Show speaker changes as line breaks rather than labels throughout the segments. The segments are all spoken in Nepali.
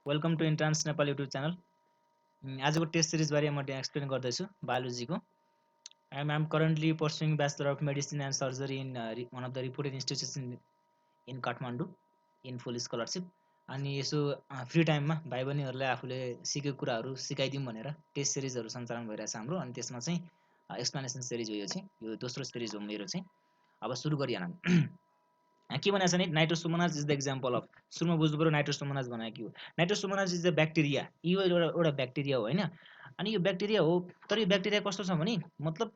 Welcome to entrance Nepal YouTube channel. आजको टेस्ट सिरिज बारे म एक्सप्लेन गर्दैछु बायोलोजीको। I'm currently pursuing bachelor of medicine and surgery in one of the reported institution in Kathmandu in full scholarship. अनि यसो फ्री टाइममा भाइ बहिनीहरूलाई आफूले सिकेको कुराहरू सिकाइदिउँ भनेर टेस्ट सिरिजहरू सञ्चालन भइरहेछ हाम्रो। अनि त्यसमा चाहिँ एक्सप्लेनेसन सिरिज हो, यो दोस्रो सिरिज हो मेरो चाहिँ। अब सुरु गरिहालौँ। के भनेको छ नि, नाइट्रोसोमोनाज इज द एक्जाम्पल अफ, सुरुमा बुझ्नु पऱ्यो नाइट्रोसोमोनाज भनेको के हो। नाइट्रोसोमोनाज इज द ब्याक्टेरिया, यो एउटा ब्याक्टेरिया हो होइन। अनि यो ब्याक्टेरिया हो, तर यो ब्याक्टेरिया कस्तो छ भने मतलब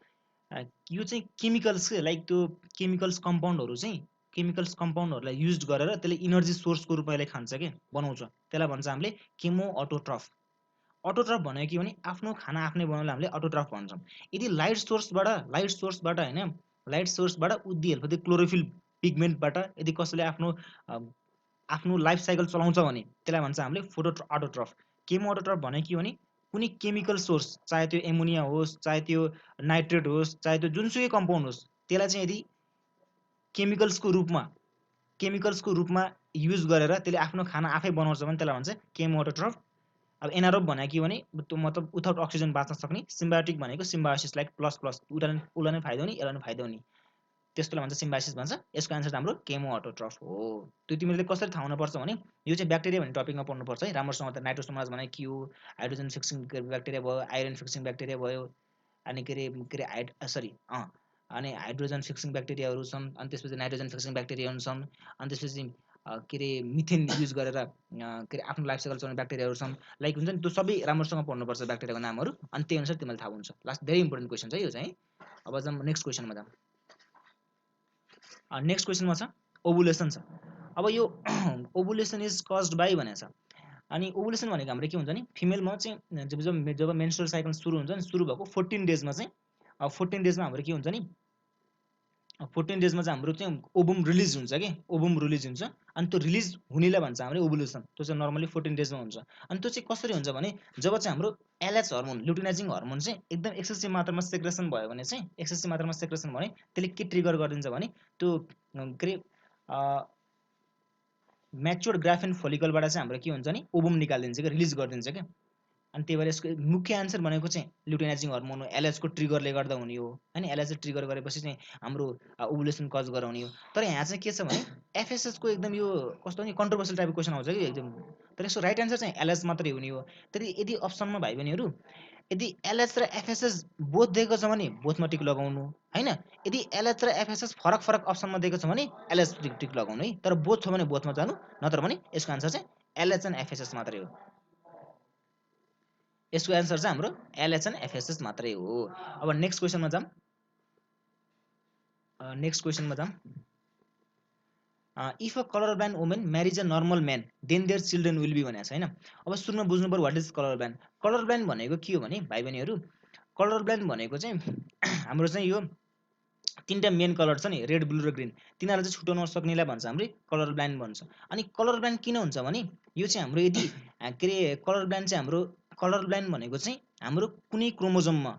यो चाहिँ केमिकल्स के लाइक त्यो केमिकल्स कम्पाउन्डहरू चाहिँ केमिकल्स कम्पाउन्डहरूलाई युज गरेर त्यसले इनर्जी सोर्सको रूपमा यसले खान्छ के बनाउँछ, त्यसलाई भन्छ हामीले केमो अटोट्रफ। अटोट्रफ भनेको के भने आफ्नो खाना आफ्नै बनाउनलाई हामीले अटोट्रफ भन्छौँ। यदि लाइट सोर्सबाट होइन, लाइट सोर्सबाट उद्दिएर त्यो क्लोरोफिल पिगमेन्टबाट यदि कसैले आफ्नो लाइफ साइकल चलाउँछ भने त्यसलाई भन्छ हामीले फोटो अटोट्रफ। केमो अटोट्रफ भनेको के भने कुनै केमिकल सोर्स, चाहे त्यो एमोनिया होस्, चाहे त्यो नाइट्रेट होस्, चाहे त्यो जुनसुकै कम्पाउन्ड होस्, त्यसलाई चाहिँ यदि केमिकल्सको रूपमा युज गरेर त्यसले आफ्नो खाना आफै बनाउँछ भने त्यसलाई भन्छ केमो अटोट्रफ। अब एनारोब भनेको के भने त्यो मतलब विथआउट अक्सिजन बाँच्न सक्ने। सिम्बायोटिक भनेको सिम्बायोसिस लाइक प्लस प्लस, उसलाई नै फाइदा हुने यसलाई नै फाइदा हुने, त्यस्तोलाई भन्छ सिम्बायोसिस भन्छ। यसको आन्सर हाम्रो केमो अटोट्रफ हो। त्यो तिमीले कसरी थाहा हुनुपर्छ भने यो चाहिँ ब्याक्टेरिया भन्ने टपिकमा पढ्नुपर्छ है राम्रोसँग। त नाइट्रोसोमोनाज भनेको के हो, हाइड्रोजन फिक्सिङ ब्याक्टेरिया भयो, आइरन फिक्सिङ ब्याक्टेरिया भयो, अनि के अरे अनि हाइड्रोजन फिक्सिङ ब्याक्टेरियाहरू छन्, अनि त्यसपछि नाइट्रोजन फिक्सिङ ब्याक्टेरियाहरू छन्, अनि त्यसपछि के अरे मिथेन युज गरेर के अरे आफ्नो लाइफ साइकल चलाउने ब्याक्टेरियाहरू छन्। लाइक हुन्छ नि त्यो सबै राम्रोसँग पढ्नुपर्छ ब्याक्टेरियाको नामहरू, अनि त्यही अनुसार तिमीलाई थाहा हुन्छ। लास्ट धेरै इम्पोर्टेन्ट क्वेसन छ यो चाहिँ। अब जाऊँ नेक्स्ट क्वेसनमा जाऊँ। नेक्स्ट क्वेसनमा छ ओभुलेसन छ। अब यो ओभुलेसन इज कज्ड बाई भनेको छ। अनि ओभुलेसन भनेको हाम्रो के हुन्छ नि, फिमेलमा चाहिँ जब मेन्स्ट्रुअल साइकल सुरु हुन्छ नि, सुरु भएको 14 डेजमा चाहिँ 14 डेजमा हाम्रो के हुन्छ नि, 14 डेजमा चाहिँ हाम्रो चाहिँ ओभुम रिलिज हुन्छ कि ओभुम रिलिज हुन्छ। अनि त्यो रिलिज हुनेलाई भन्छ हामीले ओभुलेसन। त्यो चाहिँ नर्मली 14 डेजमा हुन्छ। अनि त्यो चाहिँ कसरी हुन्छ भने जब चाहिँ हाम्रो एलएच हर्मोन, ल्युटिनाइजिङ हर्मोन चाहिँ एकदम एक्सेसिभ मात्रामा सेक्रेसन भयो भने चाहिँ, एक्सेसिभ मात्रामा सेक्रेसन भने त्यसले के ट्रिगर गरिदिन्छ भने त्यो के अरे म्याच्योर्ड ग्राफेन फोलिकलबाट चाहिँ हाम्रो के हुन्छ नि ओभुम निकालिदिन्छ कि रिलिज गरिदिन्छ क्या। अनि त्यही भएर यसको मुख्य आन्सर भनेको चाहिँ ल्युटिनाइजिङ हर्मोन हो, एलएचको ट्रिगरले गर्दा हुने हो होइन। एलएच ट्रिगर गरेपछि चाहिँ हाम्रो ओभुलेसन कज गराउने हो। तर यहाँ चाहिँ के छ भने एफएसएसको एकदम यो कस्तो नि कन्ट्रोभर्सियल टाइपको क्वेसन आउँछ कि एकदम। तर यसको राइट आन्सर चाहिँ एलएच मात्रै हुने हो। तर यदि अप्सनमा भाइ बहिनीहरू यदि एलएच र एफएसएस बोथ दिएको छ भने बोथमा टिक लगाउनु होइन। यदि एलएच र एफएसएस फरक फरक अप्सनमा दिएको छ भने एलएच टिक लगाउनु है। तर बोथ छ भने बोथमा जानु, नत्र भने यसको आन्सर चाहिँ एलएच एन्ड एफएसएस मात्रै हो। यसको एन्सर चाहिँ हाम्रो एलएच एन्ड एफएसएस मात्रै हो। अब नेक्स्ट क्वेसनमा जाऊँ। If a colour blind women marriage a normal man then their children will be भनेको छ होइन। अब सुरुमा बुझ्नु पर्यो what is colour blind. Colour blind भनेको के हो भने भाइ बहिनीहरू, कलर ब्लाइन्ड भनेको चाहिँ हाम्रो चाहिँ यो तिनवटा मेन कलर छ नि, रेड ब्लू र ग्रिन, तिनीहरूलाई चाहिँ छुट्याउन नसक्नेलाई भन्छ हामीले कलर ब्लाइन्ड भन्छ। अनि कलर ब्लाइन्ड किन हुन्छ भने यो चाहिँ हाम्रो यदि के अरे कलर ब्लाइन्ड चाहिँ हाम्रो कलर ब्लाइन्ड भनेको चाहिँ हाम्रो कुनै क्रोमोजोममा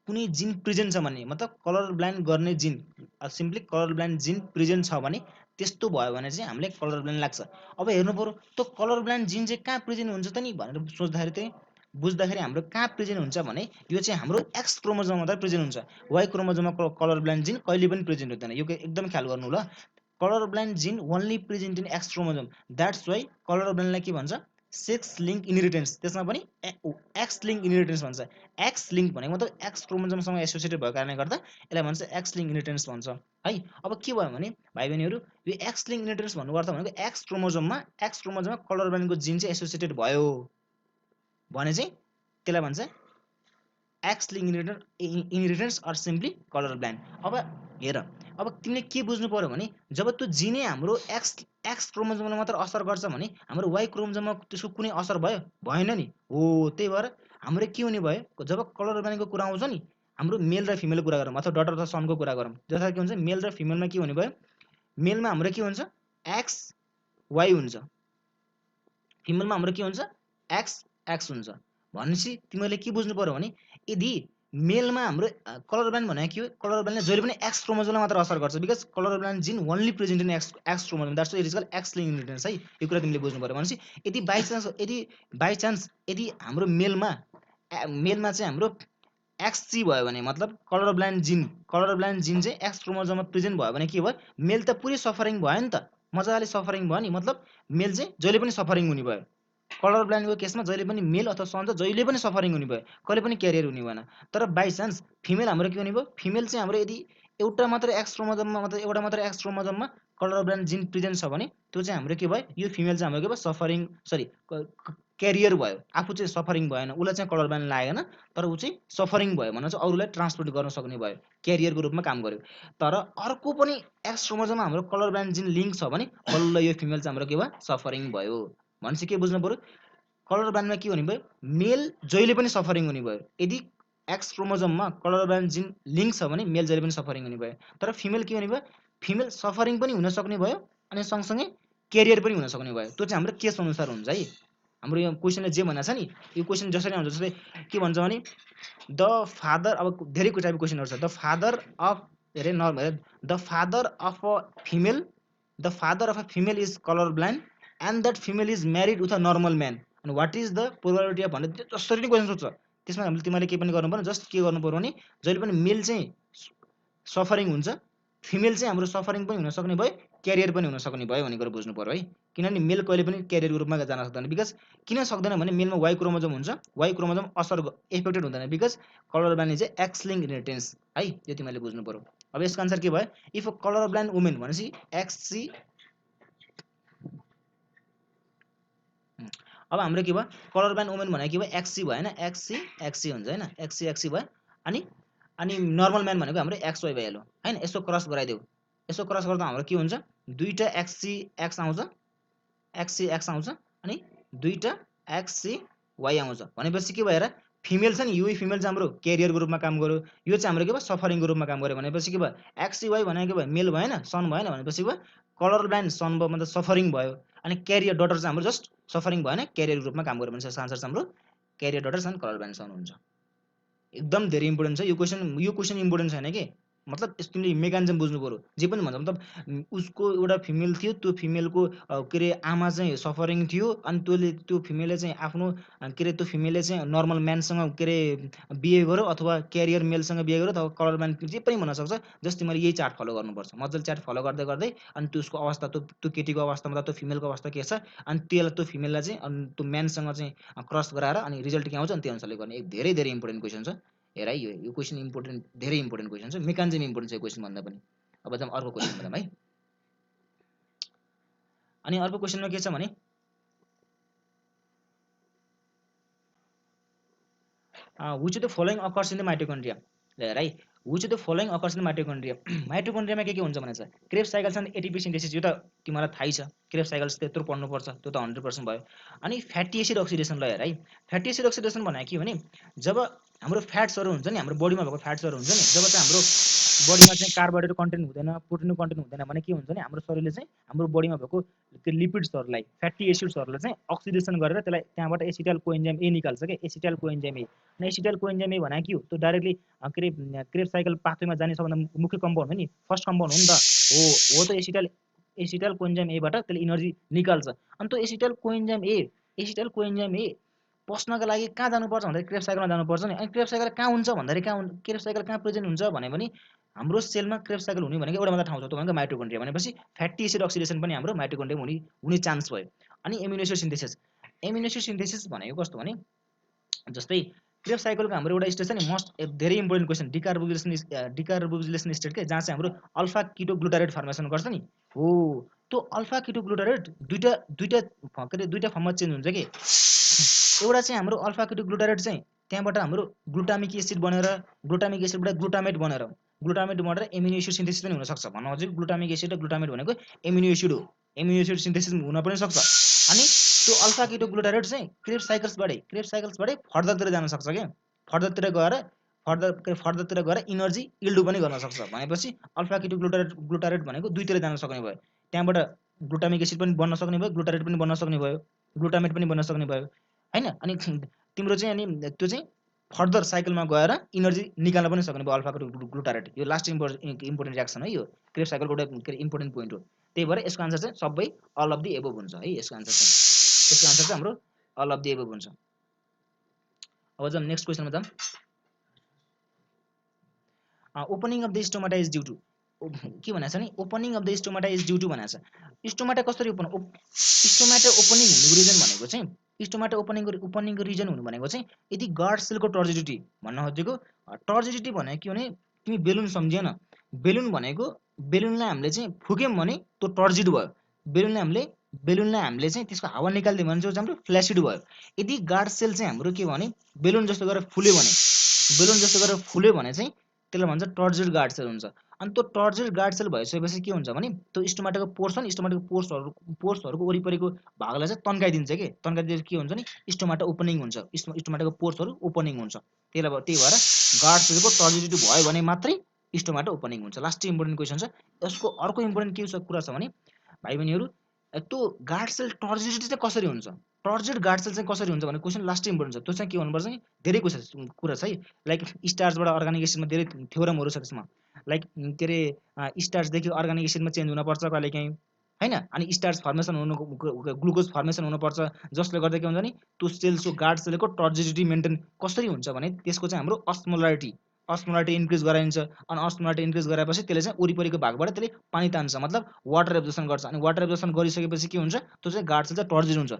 कुनै जिन प्रेजेन्ट छ भने, मतलब कलर ब्लाइन्ड गर्ने जिन, सिम्पली कलर ब्लाइन्ड जिन प्रेजेन्ट छ भने, त्यस्तो भयो भने चाहिँ हामीले कलर ब्लाइन्ड लाग्छ। अब हेर्नु पऱ्यो त्यो कलर ब्लाइन्ड जिन चाहिँ कहाँ प्रेजेन्ट हुन्छ त नि भनेर सोच्दाखेरि चाहिँ बुझ्दाखेरि हाम्रो कहाँ प्रेजेन्ट हुन्छ भने यो चाहिँ हाम्रो एक्स क्रोमोजोममा मात्रै प्रेजेन्ट हुन्छ। वाइ क्रोमोजोममा कलर ब्लाइन्ड जिन कहिले पनि प्रेजेन्ट हुँदैन। यो एकदम ख्याल गर्नु ल। Colour blind gene only present in X chromosome, that's why colour ब्लाइन्डलाई के भन्छ सेक्स लिङ्क इनहेरिटेन्स, त्यसमा पनि एक्स लिङ्क इनहेरिटेन्स भन्छ। एक्स लिङ्क भनेको मतलब एक्स क्रोमोजोमसँग एसोसिएटेड भएको कारणले गर्दा यसलाई भन्छ एक्स लिङ्क इनहेरिटेन्स भन्छ है। अब के भयो भने भाइ बहिनीहरू यो एक्स लिङ्क इनहेरिटेन्स भन्नु पर्दा भनेको एक्स क्रोमोजोममा कलर ब्लाइन्डको जिन चाहिँ एसोसिएटेड भयो भने चाहिँ त्यसलाई भन्छ X link inheritance or simply colour blind. अब हेर, अब तिमीले के बुझ्नु पर्यो भने जब त्यो जिनै हाम्रो एक्स क्रोमोजोममा मात्र असर गर्छ भने हाम्रो वाइ क्रोमोजोममा त्यसको कुनै असर भयो भएन नि हो। त्यही भएर हाम्रो के हुने भयो, जब कलर ब्लाइन्डको कुरा आउँछ नि, हाम्रो मेल र फिमेलको कुरा गरौँ अथवा डटर र सनको कुरा गरौँ, जसमा के हुन्छ मेल र फिमेलमा के हुने भयो, मेलमा हाम्रो के हुन्छ एक्स वाइ हुन्छ, फिमेलमा हाम्रो के हुन्छ एक्स एक्स हुन्छ। भनेपछि तिमीहरूले के बुझ्नु पर्यो भने यदि मेलमा हाम्रो कलर ब्लाइन्ड भनेको के हो? कलर ब्लाइन्डले जहिले पनि एक्स क्रोमोजोमलाई मात्र असर गर्छ because colour blind gene only present in X chromosome that's it is call X link inheritance है। यो कुरा तिमीले बुझ्नु पर्यो। भनेपछि यदि बाई चान्स यदि हाम्रो मेलमा चाहिँ हाम्रो एक्ससी भयो भने मतलब कलर ब्लाइन्ड जिन चाहिँ एक्स क्रोमोजोममा प्रेजेन्ट भयो भने के भयो? मेल त पुरै सफरिङ भयो नि त, मजाले सफरिङ भयो नि, मतलब मेल चाहिँ जहिले पनि सफरिङ हुने भयो। कलर ब्लाइन्डको केसमा जहिले पनि मेल अथवा सन चाहिँ जहिले पनि सफरिङ हुने भयो, कहिले पनि क्यारियर हुने भएन। तर बाई चान्स फिमेल हाम्रो के हुने भयो? फिमेल चाहिँ हाम्रो यदि एउटा मात्र एक्स क्रोमोजोममा मतलब एउटा मात्र एक्स क्रोमोजोममा कलर ब्लाइन्ड जिन प्रेजेन्ट छ भने त्यो चाहिँ हाम्रो के भयो? यो फिमेल चाहिँ हाम्रो के भयो? सफरिङ क्यारियर भयो। आफू चाहिँ सफरिङ भएन, उसलाई चाहिँ कलर ब्लाइन्ड लागेन, तर ऊ चाहिँ सफरिङ भयो भने चाहिँ अरूलाई ट्रान्सपोर्ट गर्न सक्ने भयो, क्यारियरको रूपमा काम गर्यो। तर अर्को पनि एक्स क्रोमोजोममा हाम्रो कलर ब्लाइन्ड जिन लिङ्क छ भने बल्ल यो फिमेल चाहिँ हाम्रो के भयो? सफरिङ भयो। भनेपछि के बुझ्नु पर्यो? कलर ब्लाइन्डमा के हुने भयो? मेल जहिले पनि सफरिङ हुने भयो। यदि एक्स क्रोमोजोममा कलर ब्लाइन्ड जिन लिङ्क छ भने मेल जहिले पनि सफरिङ हुने भयो। तर फिमेल के हुने भयो? फिमेल सफरिङ पनि हुन सक्ने भयो अनि सँगसँगै क्यारियर पनि हुन सक्ने भयो। त्यो चाहिँ हाम्रो केस अनुसार हुन्छ है। हाम्रो यो क्वेसनले जे भनेको छ नि, यो क्वेसन जसरी आउँछ, जस्तै के भन्छ भने द फादर, अब धेरै टाइपको क्वेसनहरू छ। The father of the father of a female is colour blind and that female is married with a normal man and what is the probability of भनेर जसरी नै क्वेसन सोध्छ त्यसमा हामीले तिमीले के पनि गर्नु पर्यो, जस्ट के गर्नु पर्यो भने जहिले पनि मेल चाहिँ सफरिङ हुन्छ, फिमेल चाहिँ हाम्रो सफरिङ पनि हुन सक्ने भयो, क्यारियर पनि हुन सक्ने भयो भन्ने कुरा बुझ्नु पर्यो है। किनभने मेल कहिले पनि क्यारियरको रूपमा जान सक्दैन। बिकज किन सक्दैन भने मेलमा वाइ क्रोमोजोम हुन्छ, वाइ क्रोमोजोम एफेक्टेड हुँदैन बिकज कलर ब्लाइन्ड चाहिँ एक्स लिङ्क इनहेरिटेन्स है। यो तिमीले बुझ्नु पर्यो। अब यसको आन्सर के भयो? If a colour blind women भनेपछि एक्ससी। अब हाम्रो के भयो? कलर ब्लाइन्ड वुमेन भनेको के भयो? एक्ससी भयो होइन, एक्ससी हुन्छ होइन, एक्ससी भयो। अनि नर्मल म्यान भनेको हाम्रो एक्स वाइ भइहाल्यो होइन। यसो क्रस गराइदेऊ, यसो क्रस गर्दा हाम्रो के हुन्छ? दुईवटा एक्ससी एक्स आउँछ, एक्ससी एक्स आउँछ अनि दुईवटा एक्ससी वाइ आउँछ। भनेपछि के भयो हेर? फिमेल छ नि, यो फिमेल चाहिँ हाम्रो क्यारियरको रूपमा काम गर्यो, यो चाहिँ हाम्रो के भयो? सफरिङको रूपमा काम गर्यो। भनेपछि के भयो? एक्ससी वाइ भनेको के भयो? मेल भएन, सन भएन। भनेपछि भयो कलर ब्लाइन्ड सन भयो, मतलब सफरिङ भयो। अनि क्यारियर डटर चाहिँ हाम्रो जस्ट सफरिङ भएन, क्यारियरको रूपमा काम गर्यो। भने यसको आन्सर चाहिँ हाम्रो क्यारियर डटर सन कलर ब्लाइन्ड सन हुन्छ। एकदम धेरै इम्पोर्टेन्ट छ यो क्वेसन इम्पोर्टेन्ट छैन कि, मतलब तिमीले मेकानिजम बुझ्नु पर्यो। जे पनि भन्छ मतलब उसको एउटा फिमेल थियो, त्यो फिमेलको के अरे आमा चाहिँ सफरिङ थियो अनि त्यो फिमेलले चाहिँ आफ्नो के अरे त्यो फिमेलले चाहिँ नर्मल म्यानसँग के अरे बिहे गर्यो अथवा क्यारियर मेलसँग बिहे गर्यो अथवा कलर म्यान जे पनि हुनसक्छ। जस्ट तिमीले यही चार्ट फलो गर्नुपर्छ, मजाले चार्ट फलो गर्दै गर्दै अनि त्यसको अवस्था त्यो केटीको अवस्था मतलब त्यो फिमेलको अवस्था के छ अनि त्यो फिमेललाई चाहिँ अनि त्यो म्यानसँग चाहिँ क्रस गराएर अनि रिजल्ट के आउँछ अनि त्यो अनुसारले गर्ने। एक धेरै धेरै इम्पोर्टेन्ट क्वेसन छ। हेर है, यो क्वेसन इम्पोर्टेन्ट, धेरै इम्पोर्टेन्ट क्वेसन छ, मेकानिजम इम्पोर्टेन्ट छ यो क्वेसन भन्दा पनि। अब चाहिँ अर्को क्वेसन हेरौँ है। अनि अर्को क्वेसनमा के छ भने which of the following occurs in the mitochondria? हेर है, which of the following occurs in the mitochondria? माइटोकन्ड्रियामा के हुन्छ भनेछ? Krebs cycles and ATP synthesis. यो त तिमीलाई थाहै छ, क्रेब्स साइकल्स त्यत्रो पढ्नुपर्छ, त्यो त 100% भयो। अनि फ्याटी एसिड अक्सिडेसन। ल हेर है, फ्याटी एसिड अक्सिडेसन भनेको के भने जब हाम्रो फ्याट्सहरू हुन्छ नि, हाम्रो बडीमा भएको फ्याट्सहरू हुन्छ नि, जब चाहिँ हाम्रो बडीमा चाहिँ कार्बोहाइड्रेट कन्टेन्ट हुँदैन, प्रोटिनको कन्टेन्ट हुँदैन भने के हुन्छ नि, हाम्रो शरीरले चाहिँ हाम्रो बडीमा भएको त्यो लिपिड्सहरूलाई, फ्याटी एसिड्सहरूलाई चाहिँ अक्सिडेसन गरेर त्यसलाई त्यहाँबाट एसिटाइल कोएन्जाइम ए निकाल्छ क्या, एसिटाइल कोएन्जाइम ए। अनि एसिटाइल कोएन्जाइम ए भनेको के हो? त्यो डाइरेक्टली के अरे क्रेब्स साइकल पाथवेमा जाने सबभन्दा मुख्य कम्पाउन्ड हो नि, फर्स्ट कम्पाउन्ड हो नि त, हो त एसिटाइल कोएन्जाइम एबाट त्यसले इनर्जी निकाल्छ। अनि त्यो एसिटाइल कोएन्जाइम ए पस्नका लागि कहाँ जानुपर्छ भन्दाखेरि क्रेब्स साइकलमा जानुपर्छ नि। अनि क्रेब्स साइकल कहाँ हुन्छ भन्दाखेरि क्रेब्स साइकल कहाँ प्रेजेन्ट हुन्छ भने हाम्रो सेलमा क्रेब्स साइकल हुने भनेको एउटा मात्र ठाउँ छ, त्यो भनेको माइटोकन्ड्रिया। भनेपछि फ्याटी एसिड अक्सिडेसन पनि हाम्रो माइटोकन्ड्रियामा हुने चान्स भयो। अनि एमिनो एसिड सिन्थेसिस भनेको कस्तो भने जस्तै क्रेब्स साइकलको हाम्रो एउटा स्टेज छ नि, धेरै इम्पोर्टेन्ट क्वेसन, डिकार्बोक्सिलेसन स्टेट के, जहाँ चाहिँ हाम्रो अल्फा किटो ग्लुटारेट फर्मेसन गर्छ नि। हो, त्यो अल्फा किटो ग्लुटारेट दुईटा फर्ममा चेन्ज हुन्छ कि। एउटा चाहिँ हाम्रो अल्फा किटो ग्लुटारेट चाहिँ त्यहाँबाट हाम्रो ग्लुटामिक एसिड बनेर ग्लुटामेट बनेर एमिनो एसिड सिन्थेसिस पनि हुनसक्छ। भन्नु हजुर ग्लुटामिक एसिड र ग्लुटामेट भनेको एमिनो एसिड हो, एमिनो एसिड सिन्थेसिस हुन पनि सक्छ। अनि त्यो अल्फा किटो ग्लुटारेट चाहिँ क्रेब्स साइकल्सबाटै फर्दरतिर जान सक्छ क्या, फर्दरतिर गएर इनर्जी इल्ड पनि गर्न सक्छ। भनेपछि अल्फा किटो ग्लुटारेट भनेको दुईतिर जान सक्ने भयो, त्यहाँबाट ग्लुटामिक एसिड पनि बन्न सक्ने भयो, ग्लुटारेट पनि बन्न सक्ने भयो, ग्लुटामेट पनि बन्न सक्ने भयो होइन। अनि तिम्रो चाहिँ अनि त्यो चाहिँ फर्दर साइकलमा गएर इनर्जी निकाल्न पनि सक्ने भयो अल्फाको ग्लुटारेट। यो लास्ट इम्पोर्टेन्ट रियाक्सन है, यो क्रेब्स साइकलको एउटा इम्पोर्टेन्ट पोइन्ट हो। त्यही भएर यसको आन्सर चाहिँ सबै अल अफ दि एबोभ हुन्छ है। यसको आन्सर चाहिँ हाम्रो अल अफ दि एबोभ हुन्छ। अब जाम नेक्स्ट क्वेसनमा जाम। Opening of the stomata is due to, के भनेको छ नि opening of the stomata is due to भनेको छ। स्टोमाटा कसरी स्टोमाटा ओपनिङ हुनुको रिजन भनेको चाहिँ स्टोमाटा ओपनिङको रिजन हुनु भनेको चाहिँ यदि गार्ड सेलको टर्जिडिटी भन्न खोजेको। टर्जिडिटी भनेको के भने तिमी बेलुन सम्झिएन, बेलुन भनेको बेलुनलाई हामीले चाहिँ फुक्यौँ भने त्यो टर्जिड भयो। बेलुनलाई हामीले चाहिँ त्यसको हावा निकालिदियो भने चाहिँ हाम्रो फ्ल्यासिड भयो। यदि गार्ड सेल चाहिँ हाम्रो के भने बेलुन जस्तो गरेर फुल्यो भने चाहिँ त्यसलाई भन्छ टर्जिड गार्ड सेल हुन्छ। अनि त्यो टर्जिड गार्ड सेल भइसकेपछि के हुन्छ भने त्यो स्टोमाटाको पोर्सहरूको वरिपरिको भागलाई चाहिँ तन्काइदिन्छ के, तन्काइदिएर के हुन्छ नि स्टोमाटा ओपनिङ हुन्छ, स्टोमाटाको पोर्सहरू ओपनिङ हुन्छ। त्यही भएर गार्ड सेलको टर्जिडिटी भयो भने मात्रै स्टोमाटा ओपनिङ हुन्छ। लास्ट इम्पोर्टेन्ट क्वेसन छ। यसको अर्को इम्पोर्टेन्ट के कुरा छ भने भाइ बहिनीहरू, त्यो गार्ड सेल टर्जिडिटी चाहिँ कसरी हुन्छ, टर्जिड गार्ड सेल चाहिँ कसरी हुन्छ भन्ने क्वेसन लास्ट इम्पोर्टेन्ट छ। त्यो चाहिँ के भन्नुपर्छ नि धेरै कुरा छ है। लाइक स्टार्चबाट अर्गानिक एसिडमा धेरै थ्योरमहरू छ त्यसमा। लाइक के अरे स्टार्चदेखि अर्गानिक एसिडमा चेन्ज हुनपर्छ कहिलेकाहीँ होइन। अनि स्टार्च फर्मेसन ग्लुकोज फर्मेसन हुनुपर्छ, जसले गर्दा के हुन्छ नि त्यो सेल्सको गार्ड सेलको टर्जिडिटी मेन्टेन कसरी हुन्छ भने त्यसको चाहिँ हाम्रो अस्मोलारिटी इन्क्रिज गराइन्छ। अनि अस्मोलारिटी इन्क्रिज गराएपछि त्यसले चाहिँ वरिपरिको भागबाट त्यसले पानी तान्छ, मतलब वाटर एब्जर्सन गर्छ। अनि वाटर एब्जर्सन गरिसकेपछि के हुन्छ, त्यो चाहिँ गार्ड सेल चाहिँ टर्जिड हुन्छ।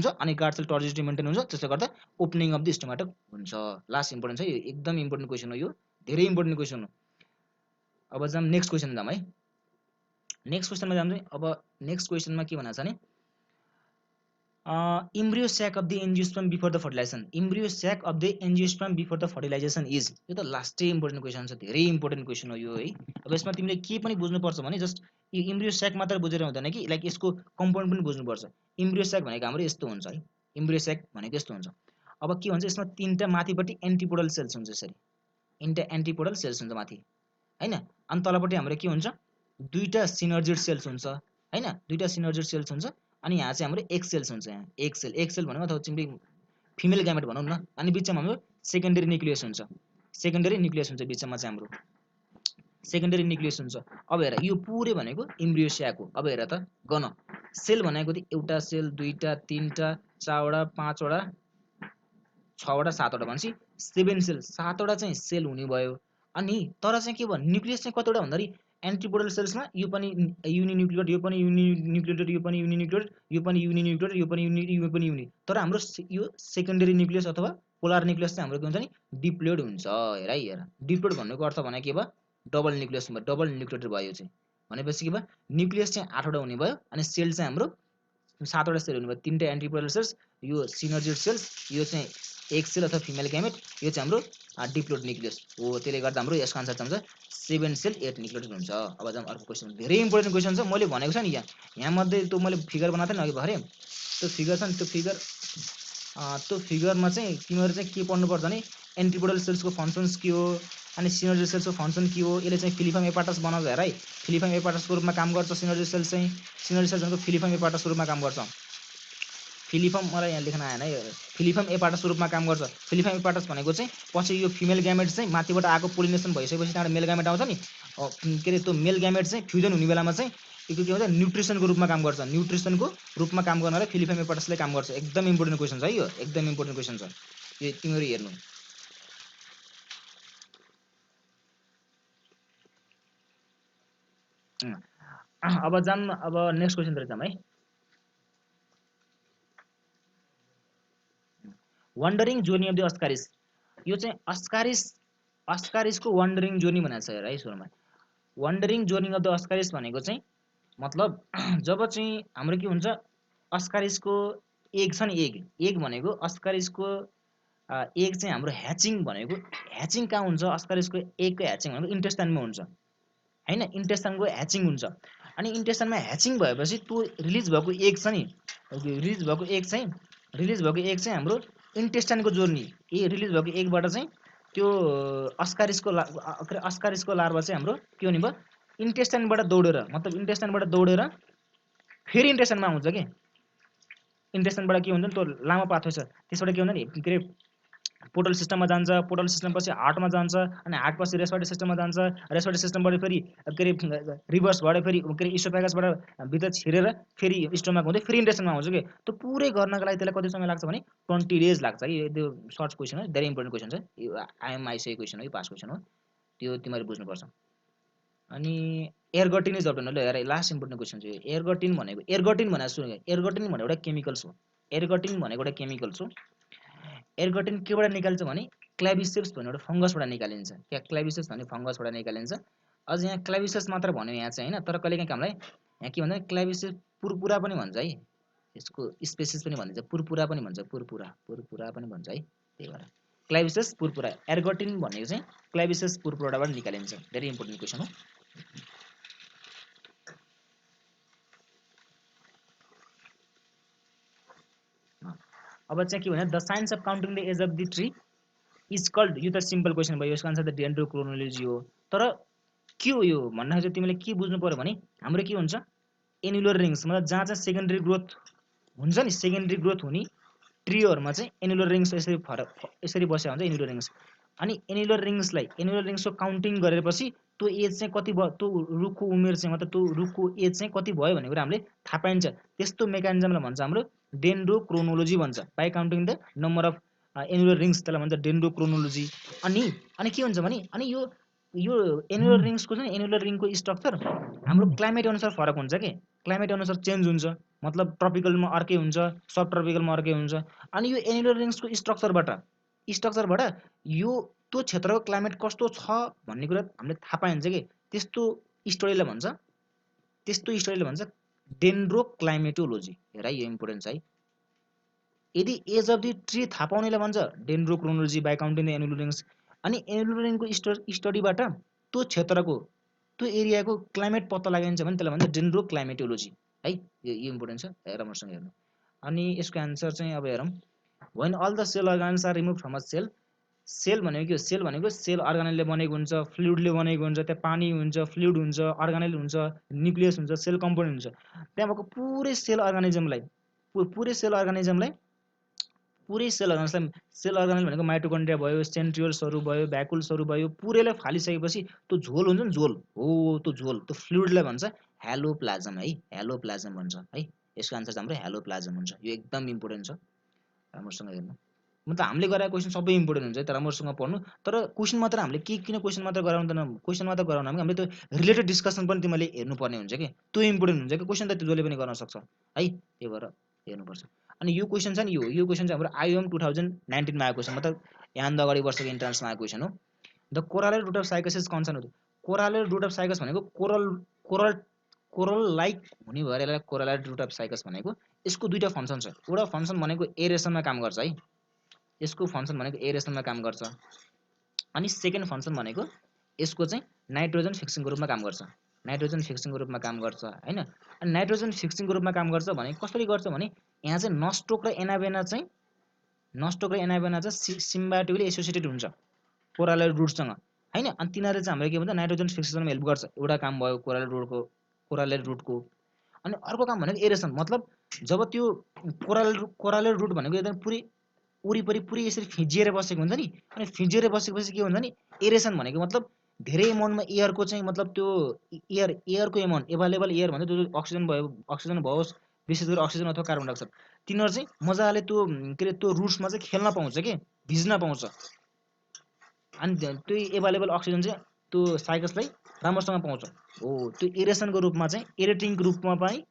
अनि गार्ड सेल टर्जिडिटी मेन्टेन हुन्छ, त्यसले गर्दा ओपनिङ अफ द स्टोमाटा हुन्छ। लास्ट इम्पोर्टेन्ट छ यो, एकदम इम्पोर्टेन्ट क्वेसन हो, यो धेरै इम्पोर्टेन्ट क्वेसन हो। अब जाम नेक्स्ट क्वेसन जाम है। नेक्स्ट क्वेसनमा जाम चाहिँ अब नेक्स्ट क्वेसनमा के भनेको छ भने embryo sac of the angiosperm before the fertilization, embryo sac of the angiosperm before the fertilization is, यो त लास्टै इम्पोर्टेन्ट क्वेसन छ, धेरै इम्पोर्टेन्ट क्वेसन हो यो है। अब यसमा तिमीले के पनि बुझ्नुपर्छ भने जस्ट यो इम्ब्रियो स्याक मात्र बुझेर हुँदैन कि, लाइक यसको कम्पाउन्ड पनि बुझ्नुपर्छ। इम्ब्रियो स्याक भनेको हाम्रो यस्तो हुन्छ है, इम्ब्रियो स्याक भनेको यस्तो हुन्छ। अब के हुन्छ यसमा तीनटा माथिपट्टि एन्टिपोडल सेल्स हुन्छ, यसरी एन्टिपोडल सेल्स हुन्छ माथि होइन। अनि तलपट्टि हाम्रो के हुन्छ दुईटा सिनर्जिड सेल्स हुन्छ होइन, दुईटा सिनर्जिड सेल्स हुन्छ। अनि यहाँ चाहिँ हाम्रो एक सेल्स हुन्छ, यहाँ एक सेल भनेको अथवा तिमीले फिमेल ग्यामेट भनौँ न। अनि बिचमा हाम्रो सेकेन्डरी न्युक्लियस हुन्छ, बिचमा चाहिँ हाम्रो सेकेन्डरी न्युक्लियस हुन्छ। अब हेर यो पुरै भनेको इम्ब्रियो स्याक हो। अब हेर त गन सेल भनेको त एउटा सेल, दुईटा, तीनटा, चारवटा, पाँचवटा, छवटा, सातवटा भनेपछि 7 सेल, 7वटा चाहिँ सेल हुने भयो। अनि तर चाहिँ के भयो न्युक्लियस चाहिँ कतिवटा भन्दाखेरि एन्टिपोडल सेल्समा यो पनि युनिन्युक्लियोटाइड, यो पनि युनिन्युक्लियोटाइड, यो पनि युनिन्युक्लियोटाइड, यो पनि युनिन्युक्लियोटाइड, यो पनि युनि। तर हाम्रो यो सेकेन्डरी न्युक्लियस अथवा पोलर न्युक्लियस चाहिँ हाम्रो के हुन्छ नि डिप्लोइड हुन्छ। हेर है, हेर डिप्लोइड भन्नुको अर्थ भने के भयो डबल न्युक्लियस भयो, डबल न्युक्लियोटाइड भयो चाहिँ भनेपछि के भयो न्युक्लियस चाहिँ 8वटा हुने भयो। अनि सेल चाहिँ हाम्रो 7वटा सेल हुने भयो, 3टा एन्टिपोडल सेल्स, यो सिनर्जिड सेल्स, यो चाहिँ एक सेल अथवा फिमेल ग्यामेट, यो चाहिँ हाम्रो डिप्लोइड न्युक्लियस हो। त्यसले गर्दा हाम्रो यसको आन्सर चाहिँ हुन्छ 7 सेल 8 न्युक्लियोटाइड हुन्छ। अब जाउँ अर्को क्वेसन, धेरै इम्पोर्टेन्ट क्वेसन छ। मैले भनेको छ नि यहाँ मध्ये त्यो मैले फिगर बनाएको थिएँ नि अघि भरे, त्यो फिगर छ नि त्यो फिगरमा चाहिँ तिमीहरू चाहिँ के पढ्नुपर्छ भने एन्टिपोडल सेल्सको फङ्सन्स के हो, अनि सिनर्जिड सेल्सको फङ्सन के हो। यसले चाहिँ फिलिफर्म एपार्टस बनाउँछ हेर है, फिलिफर्म एपार्टसको रूपमा काम गर्छ सिनर्जिड सेल्स चाहिँ, सिनर्जिड सेल्स भनेको फिलिफर्म एपार्टसको रूपमा काम गर्छ। फिलिफर्म मलाई यहाँ लेख्न आएन है, फिलिफर्म एपार्टसको रूपमा काम गर्छ। फिलिफर्म एपार्टस भनेको चाहिँ पछि यो फिमेल ग्यामेट चाहिँ माथिबाट आएको पोलिनेसन भइसकेपछि त्यहाँबाट मेल ग्यामेट आउँछ नि, के अरे त्यो मेल ग्यामेट चाहिँ फ्युजन हुने बेलामा चाहिँ यो के भन्छ न्युट्रिसनको रूपमा काम गर्छ, न्युट्रिसनको रूपमा काम गर्नलाई फिलिफर्म एपार्टसले काम गर्छ। एकदम इम्पोर्टेन्ट क्वेसन छ है यो, एकदम इम्पोर्टेन्ट क्वेसन छ यो, तिमीहरू हेर्नु। अब जाम, अब नेक्स्ट क्वेसनतिर जाम है। वन्डरिङ जोर्नी अफ द अस्कारिस, यो चाहिँ अस्कारिसको वन्डरिङ जोर्नी भनेको छ हेर है सुरुमा। वन्डरिङ जोर्नी अफ द अस्कारिस भनेको चाहिँ मतलब जब चाहिँ हाम्रो के हुन्छ अस्कारिसको एग छ नि, एग भनेको अस्कारिसको एग चाहिँ हाम्रो ह्याचिङ भनेको, ह्याचिङ कहाँ हुन्छ अस्कारिसको एगको ह्याचिङ भनेको इन्टेस्टाइनमा हुन्छ होइन, इन्टेस्टाइनको ह्याचिङ हुन्छ। अनि इन्टेस्टाइनमा ह्याचिङ भएपछि त्यो रिलिज भएको एग छ नि, रिलिज भएको एग चाहिँ हाम्रो इन्टेस्टाइनको जोर्नी, रिलिज भएको एगबाट चाहिँ त्यो अस्कारिसको लार्भा चाहिँ हाम्रो के हुने भयो इन्टेस्टाइनबाट दौडेर, मतलब इन्टेस्टाइनबाट दौडेर फेरि इन्टेस्टाइनमा आउँछ कि, इन्टेस्टाइनबाट के हुन्छ नि त्यो लामो पाथवे छ, त्यसबाट के हुन्छ नि के अरे पोर्टल सिस्टममा जान्छ, पोर्टल सिस्टमपछि हार्टमा जान्छ, अनि हार्टपछि रेस्पिरेटरी सिस्टममा जान्छ, रेस्पिरेटरी सिस्टमबाट फेरि के अरे रिभर्स भएर फेरि के अरे इस्टोफेगसबाट भित्र छिरेर फेरि स्टोमाक हुँदै फेरि इन्टेस्टाइनमा आउँछ कि त्यो पुरै गर्नको लागि त्यसलाई कति समय लाग्छ भने 20 डेज लाग्छ कि त्यो सर्ट क्वेसन हो, धेरै इम्पोर्टेन्ट क्वेसन छ यो, आइएमआइसी क्वेसन हो, यो पास क्वेसन हो, त्यो तिमीहरूले बुझ्नुपर्छ। अनि एर्गटिन इज अब्टेन, हेर लास्ट इम्पोर्टेन्ट क्वेसन छ यो। एर्गटिन भनेको सुन, एर्गटिन भनेको एउटा केमिकल्स हो, एर्गटिन भनेको एउटा केमिकल्स हो। एर्गटिन केबाट निकाल्छ भने क्लाभिसेप्स भन्ने एउटा फङ्गसबाट निकालिन्छ। क्या क्लाभिसेप्स भन्ने फङ्गसबाट निकालिन्छ। अझ यहाँ क्लाभिसेप्स मात्र भन्यो यहाँ चाहिँ होइन, तर कहिलेकाहीँ हामीलाई यहाँ के भन्छ क्लाभिसेप्स पुरपुरा पनि भन्छ है, यसको स्पेसिस पनि भनिन्छ, पुरपुरा पनि भन्छ, पुरपुरा पनि भन्छ है। त्यही भएर क्लाभिसेप्स पुरपुरा, एर्गटिन भनेको चाहिँ क्लाभिसेप्स पुरपुराबाट निकालिन्छ। भेरी इम्पोर्टेन्ट क्वेसन हो। अब चाहिँ के भने the science of counting the age of the tree is called, यो त सिम्पल क्वेसन भयो, यसको आन्सर त डेन्ड्रोक्रोनोलोजी हो। तर के हो यो भन्दाखेरि चाहिँ तिमीले के बुझ्नु पर्यो भने हाम्रो के हुन्छ एनुलर रिङ्स, मतलब जहाँ चाहिँ सेकेन्डरी ग्रोथ हुन्छ नि, सेकेन्डरी ग्रोथ हुने ट्रीहरूमा चाहिँ एनुलर रिङ्स यसरी बसेको हुन्छ एनुलर रिङ्स। अनि एनुलर रिङ्सको काउन्टिङ गरेपछि त्यो एज चाहिँ कति भयो, त्यो रुखको उमेर चाहिँ मतलब त्यो रुखको एज चाहिँ कति भयो भन्ने कुरा हामीले थाहा पाइन्छ। त्यस्तो मेकानिजमलाई भन्छ हाम्रो डेन्ड्रोक्रोनोलोजी भन्छ। By counting the number of annular rings त्यसलाई भन्छ डेन्ड्रोक्रोनोलोजी। अनि के हुन्छ भने अनि यो एनुलर रिङ्सको चाहिँ एनुलर रिङको स्ट्रक्चर हाम्रो क्लाइमेट अनुसार फरक हुन्छ कि, क्लाइमेट अनुसार चेन्ज हुन्छ, मतलब ट्रपिकलमा अर्कै हुन्छ, सब ट्रपिकलमा अर्कै हुन्छ। अनि यो एनुलर रिङ्सको स्ट्रक्चरबाट यो त्यो क्षेत्रको क्लाइमेट कस्तो छ भन्ने कुरा हामीले थाहा पाइन्छ कि, त्यस्तो स्टडीलाई भन्छ डेन्ड्रोक्लाइमेटोलोजी। हेर यो इम्पोर्टेन्ट छ है। यदि एज अफ द ट्री थाहा पाउनेलाई भन्छ dendrochronology by counting the annular rings. अनि एनुलर रिङको स्टडीबाट त्यो क्षेत्रको त्यो एरियाको क्लाइमेट पत्ता लगाइन्छ भने त्यसलाई भन्छ डेन्ड्रोक्लाइमेटोलोजी है। यो इम्पोर्टेन्ट छ, राम्रोसँग हेर्नु। अनि यसको एन्सर चाहिँ अब हेरौँ, when all the cell organelles are remove from a cell. Cell भनेको के हो, सेल अर्गानलले बनेको हुन्छ, फ्लुइडले बनेको हुन्छ, त्यहाँ पानी हुन्छ, फ्लुइड हुन्छ, अर्गानल हुन्छ, न्युक्लियस हुन्छ, सेल कम्पोनेन्ट हुन्छ। त्यहाँ भएको पुरै सेल अर्गानिजमलाई सेल अर्गानल भनेको माइटोकन्ड्रिया भयो, सेन्ट्रियोल्सहरू भयो, भ्याकुल्सहरू भयो, पुरैलाई फालिसकेपछि त्यो झोल हुन्छ नि, झोल हो त्यो झोल, त्यो फ्लुइडलाई भन्छ हेलोप्लाज्म है, हेलोप्लाज्म भन्छ है। यसको आन्सर चाहिँ हाम्रो हेलोप्लाज्म हुन्छ। यो एकदम इम्पोर्टेन्ट छ, राम्रोसँग हेर्नु। मतलब हामीले गरेको क्वेसन सबै इम्पोर्टेन्ट हुन्छ है, तर राम्रोसँग पढ्नु। तर क्वेसन मात्र हामीले किन क्वेसन मात्र गराउँदैन, क्वेसन मात्र गराउन हामीले त्यो रिलेटेड डिस्कसन पनि तिमीले हेर्नुपर्ने हुन्छ कि, त्यो इम्पोर्टेन्ट हुन्छ कि, क्वेसन त त्यो जसले पनि गर्न सक्छ है, त्यही भएर हेर्नुपर्छ। अनि यो क्वेसन छ नि, यो क्वेसन चाहिँ हाम्रो आइएम 2019 मा आएको क्वेसन, मतलब यहाँभन्दा अगाडि वर्षको इन्ट्रान्समा आएको क्वेसन हो। The coral root of cycas is concern with, coral root of cycas भनेको कोरल लाइक हुने भएर यसलाई कोरल रुट अफ साइकस भनेको। यसको दुईवटा फङ्सन छ, एउटा फङ्सन भनेको एरेसनमा काम गर्छ है, यसको फङ्सन भनेको एरेसनमा काम गर्छ। अनि सेकेन्ड फङ्सन भनेको यसको चाहिँ नाइट्रोजन फिक्सिङको रूपमा काम गर्छ, नाइट्रोजन फिक्सिङको रूपमा काम गर्छ हैन। अनि नाइट्रोजन फिक्सिङको रूपमा काम गर्छ भने कसरी गर्छ भने यहाँ चाहिँ नस्टोक र एनाबेना चाहिँ सिम्बायोटिकली एसोसिएटेड हुन्छ कोरल रुटसँग हैन। अनि तिनीहरूले चाहिँ हाम्रो के भन्छ नाइट्रोजन फिक्सेसनमा हेल्प गर्छ, एउटा काम भयो कोरल रुटको। अनि अर्को काम भनेको एरेसन, मतलब जब त्यो कोरल रुट भनेको एकदम वरिपरि पुरै यसरी फिजिएर बसेको हुन्छ नि, अनि फिजिएर बसेपछि के हुन्छ नि एरेसन भनेको मतलब धेरै एमाउन्टमा एयरको चाहिँ मतलब त्यो एयरको एमाउन्ट एभाइलेबल एयर भन्छ, त्यो अक्सिजन भयो विशेष गरी अक्सिजन अथवा कार्बन डाइअक्साइड, तिनीहरू चाहिँ मजाले त्यो के अरे त्यो रुट्समा चाहिँ खेल्न पाउँछ कि, भिज्न पाउँछ। अनि त्यो एभाइलेबल अक्सिजन चाहिँ त्यो साइकसलाई राम्रोसँग पाउँछ हो। त्यो एरेसनको रूपमा चाहिँ एरेटिङको रूपमा पनि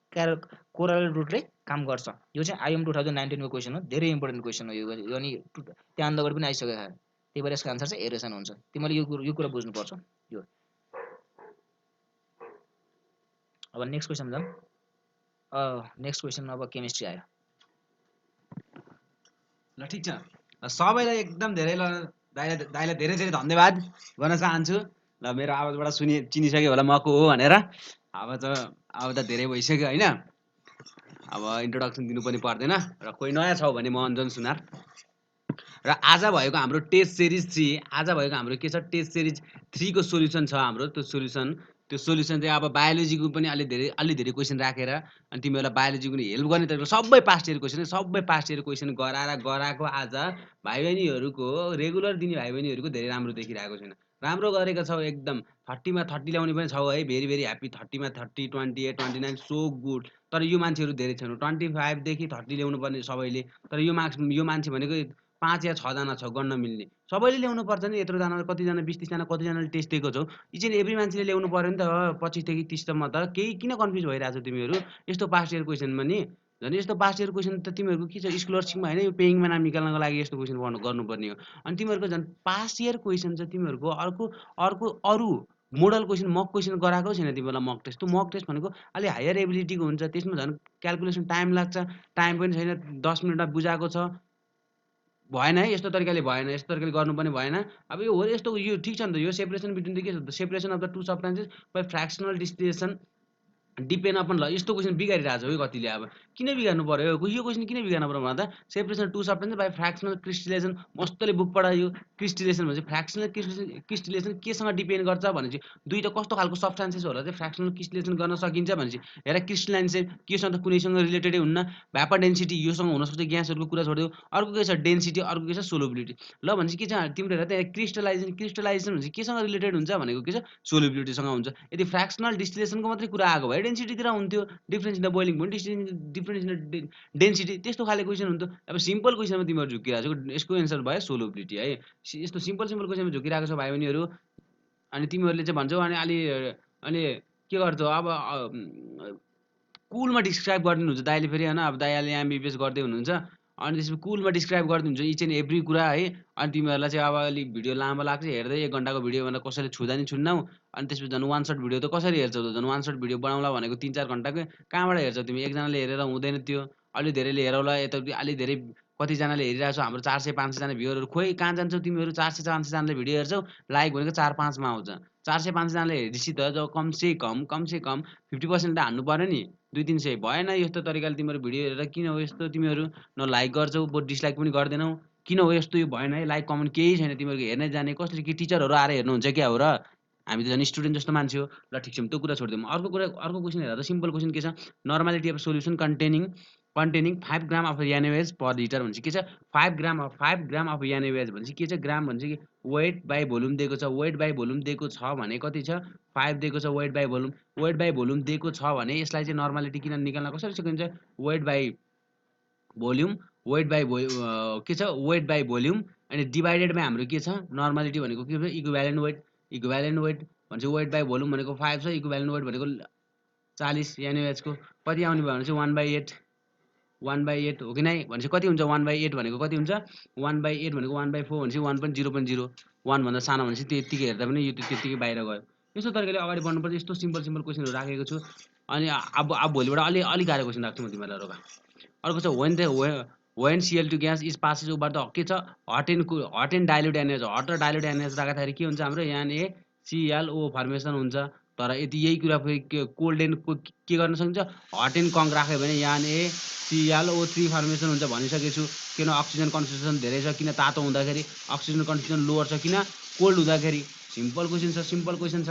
कोरल रुटले काम गर्छ। यो चाहिँ आइएम 2019 को क्वेसन हो, धेरै इम्पोर्टेन्ट क्वेसन हो यो। अनि त्यहाँ अगाडि पनि आइसकेको छ, त्यही भएर यसको आन्सर चाहिँ एरेसन हुन्छ। तिमीले यो कुरा बुझ्नुपर्छ यो। अब नेक्स्ट क्वेसन जाउँ। नेक्स्ट क्वेसन अब केमिस्ट्री आयो
ल। ठिक छ, सबैलाई एकदम धेरै दाइलाई धेरै धेरै धन्यवाद गर्न चाहन्छु। ल मेरो आवाजबाट चिनिसक्यो होला म को हो भनेर। अब त धेरै भइसक्यो होइन, अब इन्ट्रोडक्सन दिनु पनि पर्दैन। र कोही नयाँ छ भने म अञ्जन सुनार। र आज भएको हाम्रो टेस्ट सिरिज 3, आज भएको हाम्रो के छ टेस्ट सिरिज 3 को सोल्युसन छ हाम्रो। त्यो त्यो सोल्युसन चाहिँ अब बायोलोजीको पनि अलि धेरै क्वेसन राखेर अनि तिमीहरूलाई बायोलोजीको पनि हेल्प गर्ने तरिका सबै पास्ट इयर क्वेसन गराएको आज भाइ बहिनीहरूको रेगुलर दिने भाइ बहिनीहरूको धेरै राम्रो देखिरहेको छैन। राम्रो गरेको छौ एकदम 30 मा 30 ल्याउने पनि छौ है, भेरी भेरी ह्याप्पी। 30 मा 30, 28, 29 सो गुड। तर यो मान्छेहरू धेरै छैनौँ, 25 देखि 30 ल्याउनु पर्ने सबैले। तर यो मान्छे भनेको 5 या 6 जना छ गर्न मिल्ने। सबैले ल्याउनु पर्छ नि, यत्रो जना कतिजना 20-30 जना कतिजनाले टेस्ट दिएको छौ, इच एन्ड एभ्री मान्छेले ल्याउनु पर्यो नि त। 25 देखि 30 सम्म त केही किन कन्फ्युज भइरहेछौ तिमीहरू यस्तो पास्ट इयर क्वेसनमा नि? झन् यस्तो पास्ट इयर क्वेसन त तिमीहरूको के छ, स्कलरसिपमा होइन, यो पेइङमा नाम निकाल्नको लागि यस्तो क्वेसन गर्नुपर्ने हो। अनि तिमीहरूको झन् पास्ट इयर क्वेसन चाहिँ तिमीहरूको अर्को अर्को अरू मोडल क्वेसन मक क्वेसन गराएको छैन तिमीहरूलाई। मक टेस्ट, त्यो मक टेस्ट भनेको अलि हायर एबिलिटीको हुन्छ, त्यसमा झन् क्यालकुलेसन टाइम लाग्छ, टाइम पनि छैन, 10 मिनटमा बुझाएको छ। भएन है, यस्तो तरिकाले भएन, यस्तो तरिकाले गर्नुपर्ने भएन। अब यो हो यस्तो, यो ठिक छ नि त, यो सेपरेसन बिट्विन द के छ त, separation of the two substances by fractional distillation depend upon. ल यस्तो क्वेसन बिगारिरहेको छ है कतिले। अब किन बिगार्नु पर्यो यो क्वेसन, किन बिगार्नु पर्यो भन्दा separation to substances by फ्र्याक्सनल crystallisation मस्तले book पढायो। क्रिस्टलाइजेसन भनेपछि फ्र्याक्सनल क्रिस्टलाइजेसन केसँग डिपेन्ड गर्छ भनेपछि दुईटा कस्तो खालको सब्स्टान्सेस होला चाहिँ फ्र्याक्सनल क्रिस्टलाइजेसन गर्न सकिन्छ भनेपछि हेर, क्रिस्टलाइन चाहिँ केसँग त कुनैसँग रिलेटेडै हुन्न। भ्यापर डेन्सिटी योसँग हुनसक्छ, ग्यासहरूको कुरा छोडिदियो। अर्को के छ डेन्सिटी, अर्को के छ सोलुबिलिटी। ल भनेपछि के छ तिम्रो हेर त्यहाँ क्रिस्टलाइजेसन भनेपछि केसँग रिलेटेड हुन्छ भनेको के छ सोलुबिलिटीसँग हुन्छ। यदि फ्र्याक्सनल डिस्टिलेसनको मात्रै कुरा आएको भए डेन्सिटीतिर हुन्थ्यो, difference in the boiling point, difference in the density, त्यस्तो खाले क्वेसन हुन्थ्यो। अब सिम्पल क्वेसनमा तिमीहरू झुकिरहेको छौ, यसको एन्सर भयो सोलुबिलिटी है। यस्तो सिम्पल क्वेसनमा झुकिरहेको छौ भाइ बहिनीहरू। अनि तिमीहरूले चाहिँ भन्छौ अनि के गर्छौ अब कुलमा डिस्क्राइब गरिदिनुहुन्छ दाइले फेरि होइन। अब दाइले एमबिबिएस गर्दै हुनुहुन्छ, अनि त्यसपछि कुलमा डिस्क्राइब गरिदिनुहुन्छ इच एन्ड एभ्री कुरा है। अनि तिमीहरूलाई चाहिँ अब अलिक भिडियो लामो लाग्छ हेर्दै, 1 घन्टाको भिडियो भनेर कसैले छुँदा नि छुन्नौ। अनि त्यसपछि झन् वान सर्ट भिडियो त कसरी हेर्छौ त, झन् वान सर्ट भिडियो बनाउला भनेको 3-4 घन्टाकै, कहाँबाट हेर्छौ तिमी? एकजनाले हेरेर हुँदैन त्यो, अलि धेरैले हेरौला, यता अलि धेरै कतिजनाले हेरिरहेको छ हाम्रो 400-500 जना भ्युअरहरू। खोइ कहाँ जान्छौ तिमीहरू? 400-500 जनाले भिडियो हेर्छौ, लाइक भनेको 4-5 मा आउँछ। 400-500 जनाले हेरेपछि त जब कमसे कम 50% त हान्नु पर्यो नि, 200-300 भएन। यस्तो तरिकाले तिमीहरू भिडियो हेरेर किन हो यस्तो, तिमीहरू न लाइक गर्छौ, बरु डिसलाइक पनि गर्दैनौ, किन हो यस्तो? यो भएन है, लाइक कमेन्ट केही छैन तिमीहरूको हेर्ने जाने। कसरी के टिचरहरू आएर हेर्नुहुन्छ क्या हो र? हामी त झन् स्टुडेन्ट जस्तो मान्छे हो। ल ठिक छ, त्यो कुरा छोडिदिउँ। अर्को क्वेसन हेर त, सिम्पल क्वेसन के छ, normality of solution containing 5 gram of NaOH per litre भनेपछि के छ 5 ग्राम अफ NaOH भनेपछि के छ, ग्राम भनेपछि वेट बाई भोल्युम दिएको छ। वेट बाई भोल्युम दिएको छ भने कति छ 5 दिएको छ वेट बाई भोल्युम दिएको छ भने यसलाई चाहिँ नर्मालिटी किन निकाल्न कसरी सकिन्छ, वेट बाई भोल्युम के छ वेट बाई भोल्युम अनि डिभाइडेड बाई हाम्रो के छ नर्मालिटी भनेको के हो इक्विभ्यालेन्ट वेट भनेपछि वेट बाई भोल्युम भनेको 5 छ, इक्विभ्यालेन्ट वेट भनेको 40 NaOH को कति आउने भयो भने चाहिँ 1/8 हो कि नै भनेपछि कति हुन्छ 1/8 भनेको कति हुन्छ 1/8 भनेको 1/4 भनेपछि 1.0.0 1 भन्दा सानो भनेपछि त्यतिकै हेर्दा पनि यो त्यतिकै बाहिर गयो। यस्तो तरिकाले अगाडि बढ्नुपर्छ। यस्तो सिम्पल क्वेसनहरु राखेको छु। अनि अब भोलिबाट अलि गाह्रो क्वेसन राख्छु म तिमीलाई रोका। अर्को छ when Cl2 gas is passes over the के छ hot and dilute NaOH hot र डाइल्युट NaOH राख्दाखेरि के हुन्छ हाम्रो NaClO फर्मेसन हुन्छ। तर यही कुरा फेरि कोल्ड एन्ड के गर्न सकिन्छ हट एन्ड कङ राख्यो भने NaClO3 फर्मेसन हुन्छ भनिसकेको छु। किन अक्सिजन कन्सन्ट्रेसन धेरै छ, किन तातो हुँदाखेरि अक्सिजन कन्सन्ट्रेसन लोअर छ, किन कोल्ड हुँदाखेरि। सिम्पल क्वेसन छ।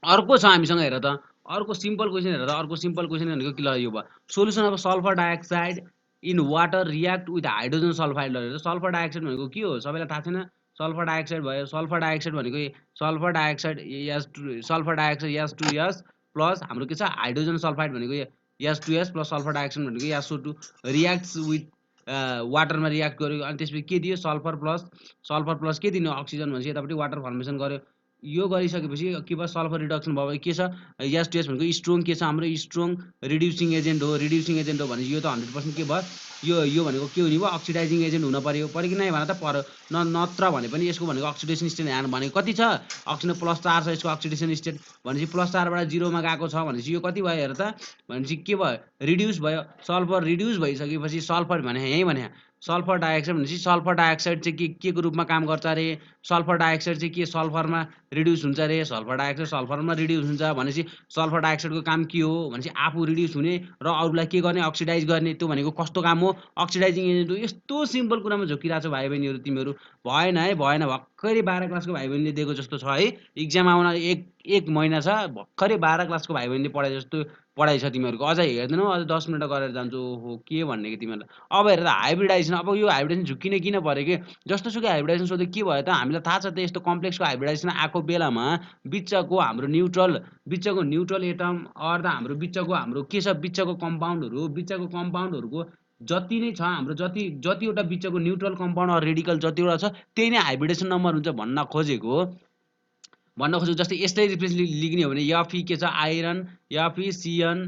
अर्को छ हामीसँग हेर त, अर्को सिम्पल क्वेसन भनेको के ल यो भयो solution of sulphur dioxide in water react with hydrogen sulphide. ल सल्फर डाइअक्साइड भनेको के हो सबैलाई थाहा छैन। सल्फर डाइअक्साइड भयो, सल्फर डाइअक्साइड भनेको सल्फर डाइअक्साइड H2S प्लस हाम्रो के छ हाइड्रोजन सल्फाइड भनेको H2S प्लस सल्फर डाइअक्साइड भनेको SO2 रियाक्ट्स विथ वाटरमा रियाक्ट गर्यो। अनि त्यसपछि के दियो सल्फर प्लस के दिनु अक्सिजन भनेपछि यतापट्टि वाटर फर्मेसन गर्यो। यो गरिसकेपछि के भयो सल्फर रिडक्सन भयो। के छ H2S भनेको स्ट्रोङ के छ हाम्रो स्ट्रोङ रिड्युसिङ एजेन्ट हो भनेपछि यो त 100% के भयो यो भनेको के हुने भयो अक्सिडाइजिङ एजेन्ट हुन पर्यो कि नै भन त पर्यो नत्र भने पनि यसको भनेको अक्सिडेसन स्टेट भनेको कति छ अक्सिजन +4 छ यसको अक्सिडेसन स्टेट भनेपछि +4 बाट 0 मा गएको छ भनेपछि यो कति भयो हेर त भनेपछि के भयो रिड्युस भयो। सल्फर रिड्युस भइसकेपछि सल्फर भने यही भने सल्फर डाइअक्साइड भनेपछि सल्फर डाइअक्साइड चाहिँ के को रूपमा काम गर्छ अरे सल्फर डाइअक्साइड चाहिँ के सल्फरमा रिड्युस हुन्छ अरे सल्फर डाइअक्साइड सल्फरमा रिड्युस हुन्छ भनेपछि सल्फर डाइअक्साइडको काम के हो भनेपछि आफू रिड्युस हुने र अरूलाई के गर्ने अक्सिडाइज गर्ने। त्यो भनेको कस्तो काम हो अक्सिडाइजिङ एजेन्ट हो। यस्तो सिम्पल कुरामा झुकिरहेको छ भाइ बहिनीहरू तिमीहरू भएन भक्क भर्खरै 12 क्लासको भाइ बहिनीले दिएको जस्तो छ है। इक्जाम आउन एक महिना छ, भर्खरै 12 क्लासको भाइ बहिनीले पढाए जस्तो पढाइ छ तिमीहरूको। अझ हेर्दैनौ, अझ 10 मिनेट गरेर जान्छु। ओहो के भन्ने कि तिमीहरूलाई। अब हेर त हाइब्रिडाइजेसन, अब यो हाइब्रिडाइजेसन झुक्किन किन पर्यो कि जस्तोसुकै हाइब्रिडाइजेसन सोध्यो के भयो त, हामीलाई थाहा छ त यस्तो कम्प्लेक्सको हाइब्रिडाइजेसन आएको बेलामा बिचको हाम्रो न्युट्रल एटम अर त हाम्रो हाम्रो के छ, बिचको कम्पाउन्डहरूको जति नै छ हाम्रो, जतिवटा बिचको न्युट्रल कम्पाउन्ड अर रेडिकल जतिवटा छ त्यही नै हाइब्रिडेसन नम्बर हुन्छ भन्न खोजेको। जस्तै यसलाई रिप्लेस लिख्ने हो भने Fe के छ, iron FeCN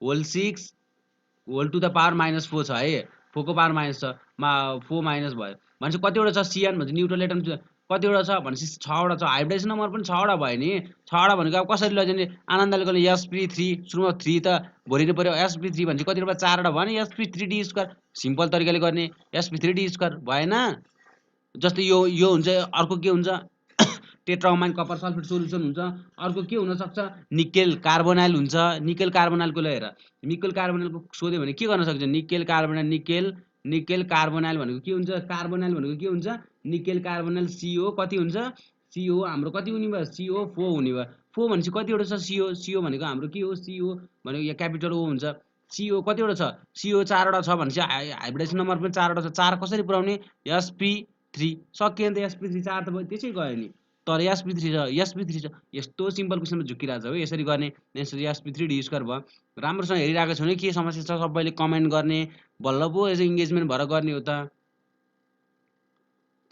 whole 6 whole to the power -4 छ है, 4 को पावर माइनस छ, 4 माइनस भयो भनेपछि कतिवटा छ, CN भन्छ न्युट्रल एटम कतिवटा छ भनेपछि 6 वटा छ। हाइब्रिडेसन नम्बर पनि 6 वटा भयो नि। 6 वटा भनेको अब कसरी लैजाने, आनन्दले गर्नु sp3 सुरुमा 3 त भरिनु पर्यो, sp3 भनेपछि कतिवटा 4 वटा भयो नि, sp3d²। सिम्पल तरिकाले गर्ने sp3d² भएन। जस्तै यो हुन्छ, अर्को के हुन्छ टेट्राअमाइन कपर सल्फेट सोल्युसन हुन्छ। अर्को के हुन सक्छ, निकेल कार्बोनाइल हुन्छ। निकेल कार्बोनाइलको ल हेर, निकेल कार्बोनाइलको सोध्यो भने के गर्न सक्छ, निकेल कार्बोनाइल भनेको के हुन्छ, कार्बोनाइल भनेको के हुन्छ, निकेल कार्बोनाइल CO कति हुन्छ, CO हाम्रो कति हुने भयो, CO4 हुने भयो। 4 भनेपछि कतिवटा छ, CO भनेको हाम्रो के हो, CO भनेको यहाँ क्यापिटल O हुन्छ। CO कतिवटा छ, CO 4 वटा छ भनेपछि हाइब्रिडाइजेसन नम्बर पनि 4 वटा छ। 4 कसरी पुऱ्याउने, sp3 सकियो नि त, sp3 4 त भयो, त्यसै गयो नि। तर sp3 छ। यस्तो सिम्पल क्वेसनमा झुकिरहेको छ हो, यसरी गर्ने, यसरी sp3d² भयो। राम्रोसँग हेरिरहेको छ भने के समस्या छ सबैले कमेन्ट गर्ने, बल्ल पो यसो इङ्गेजमेन्ट भएर गर्ने हो त।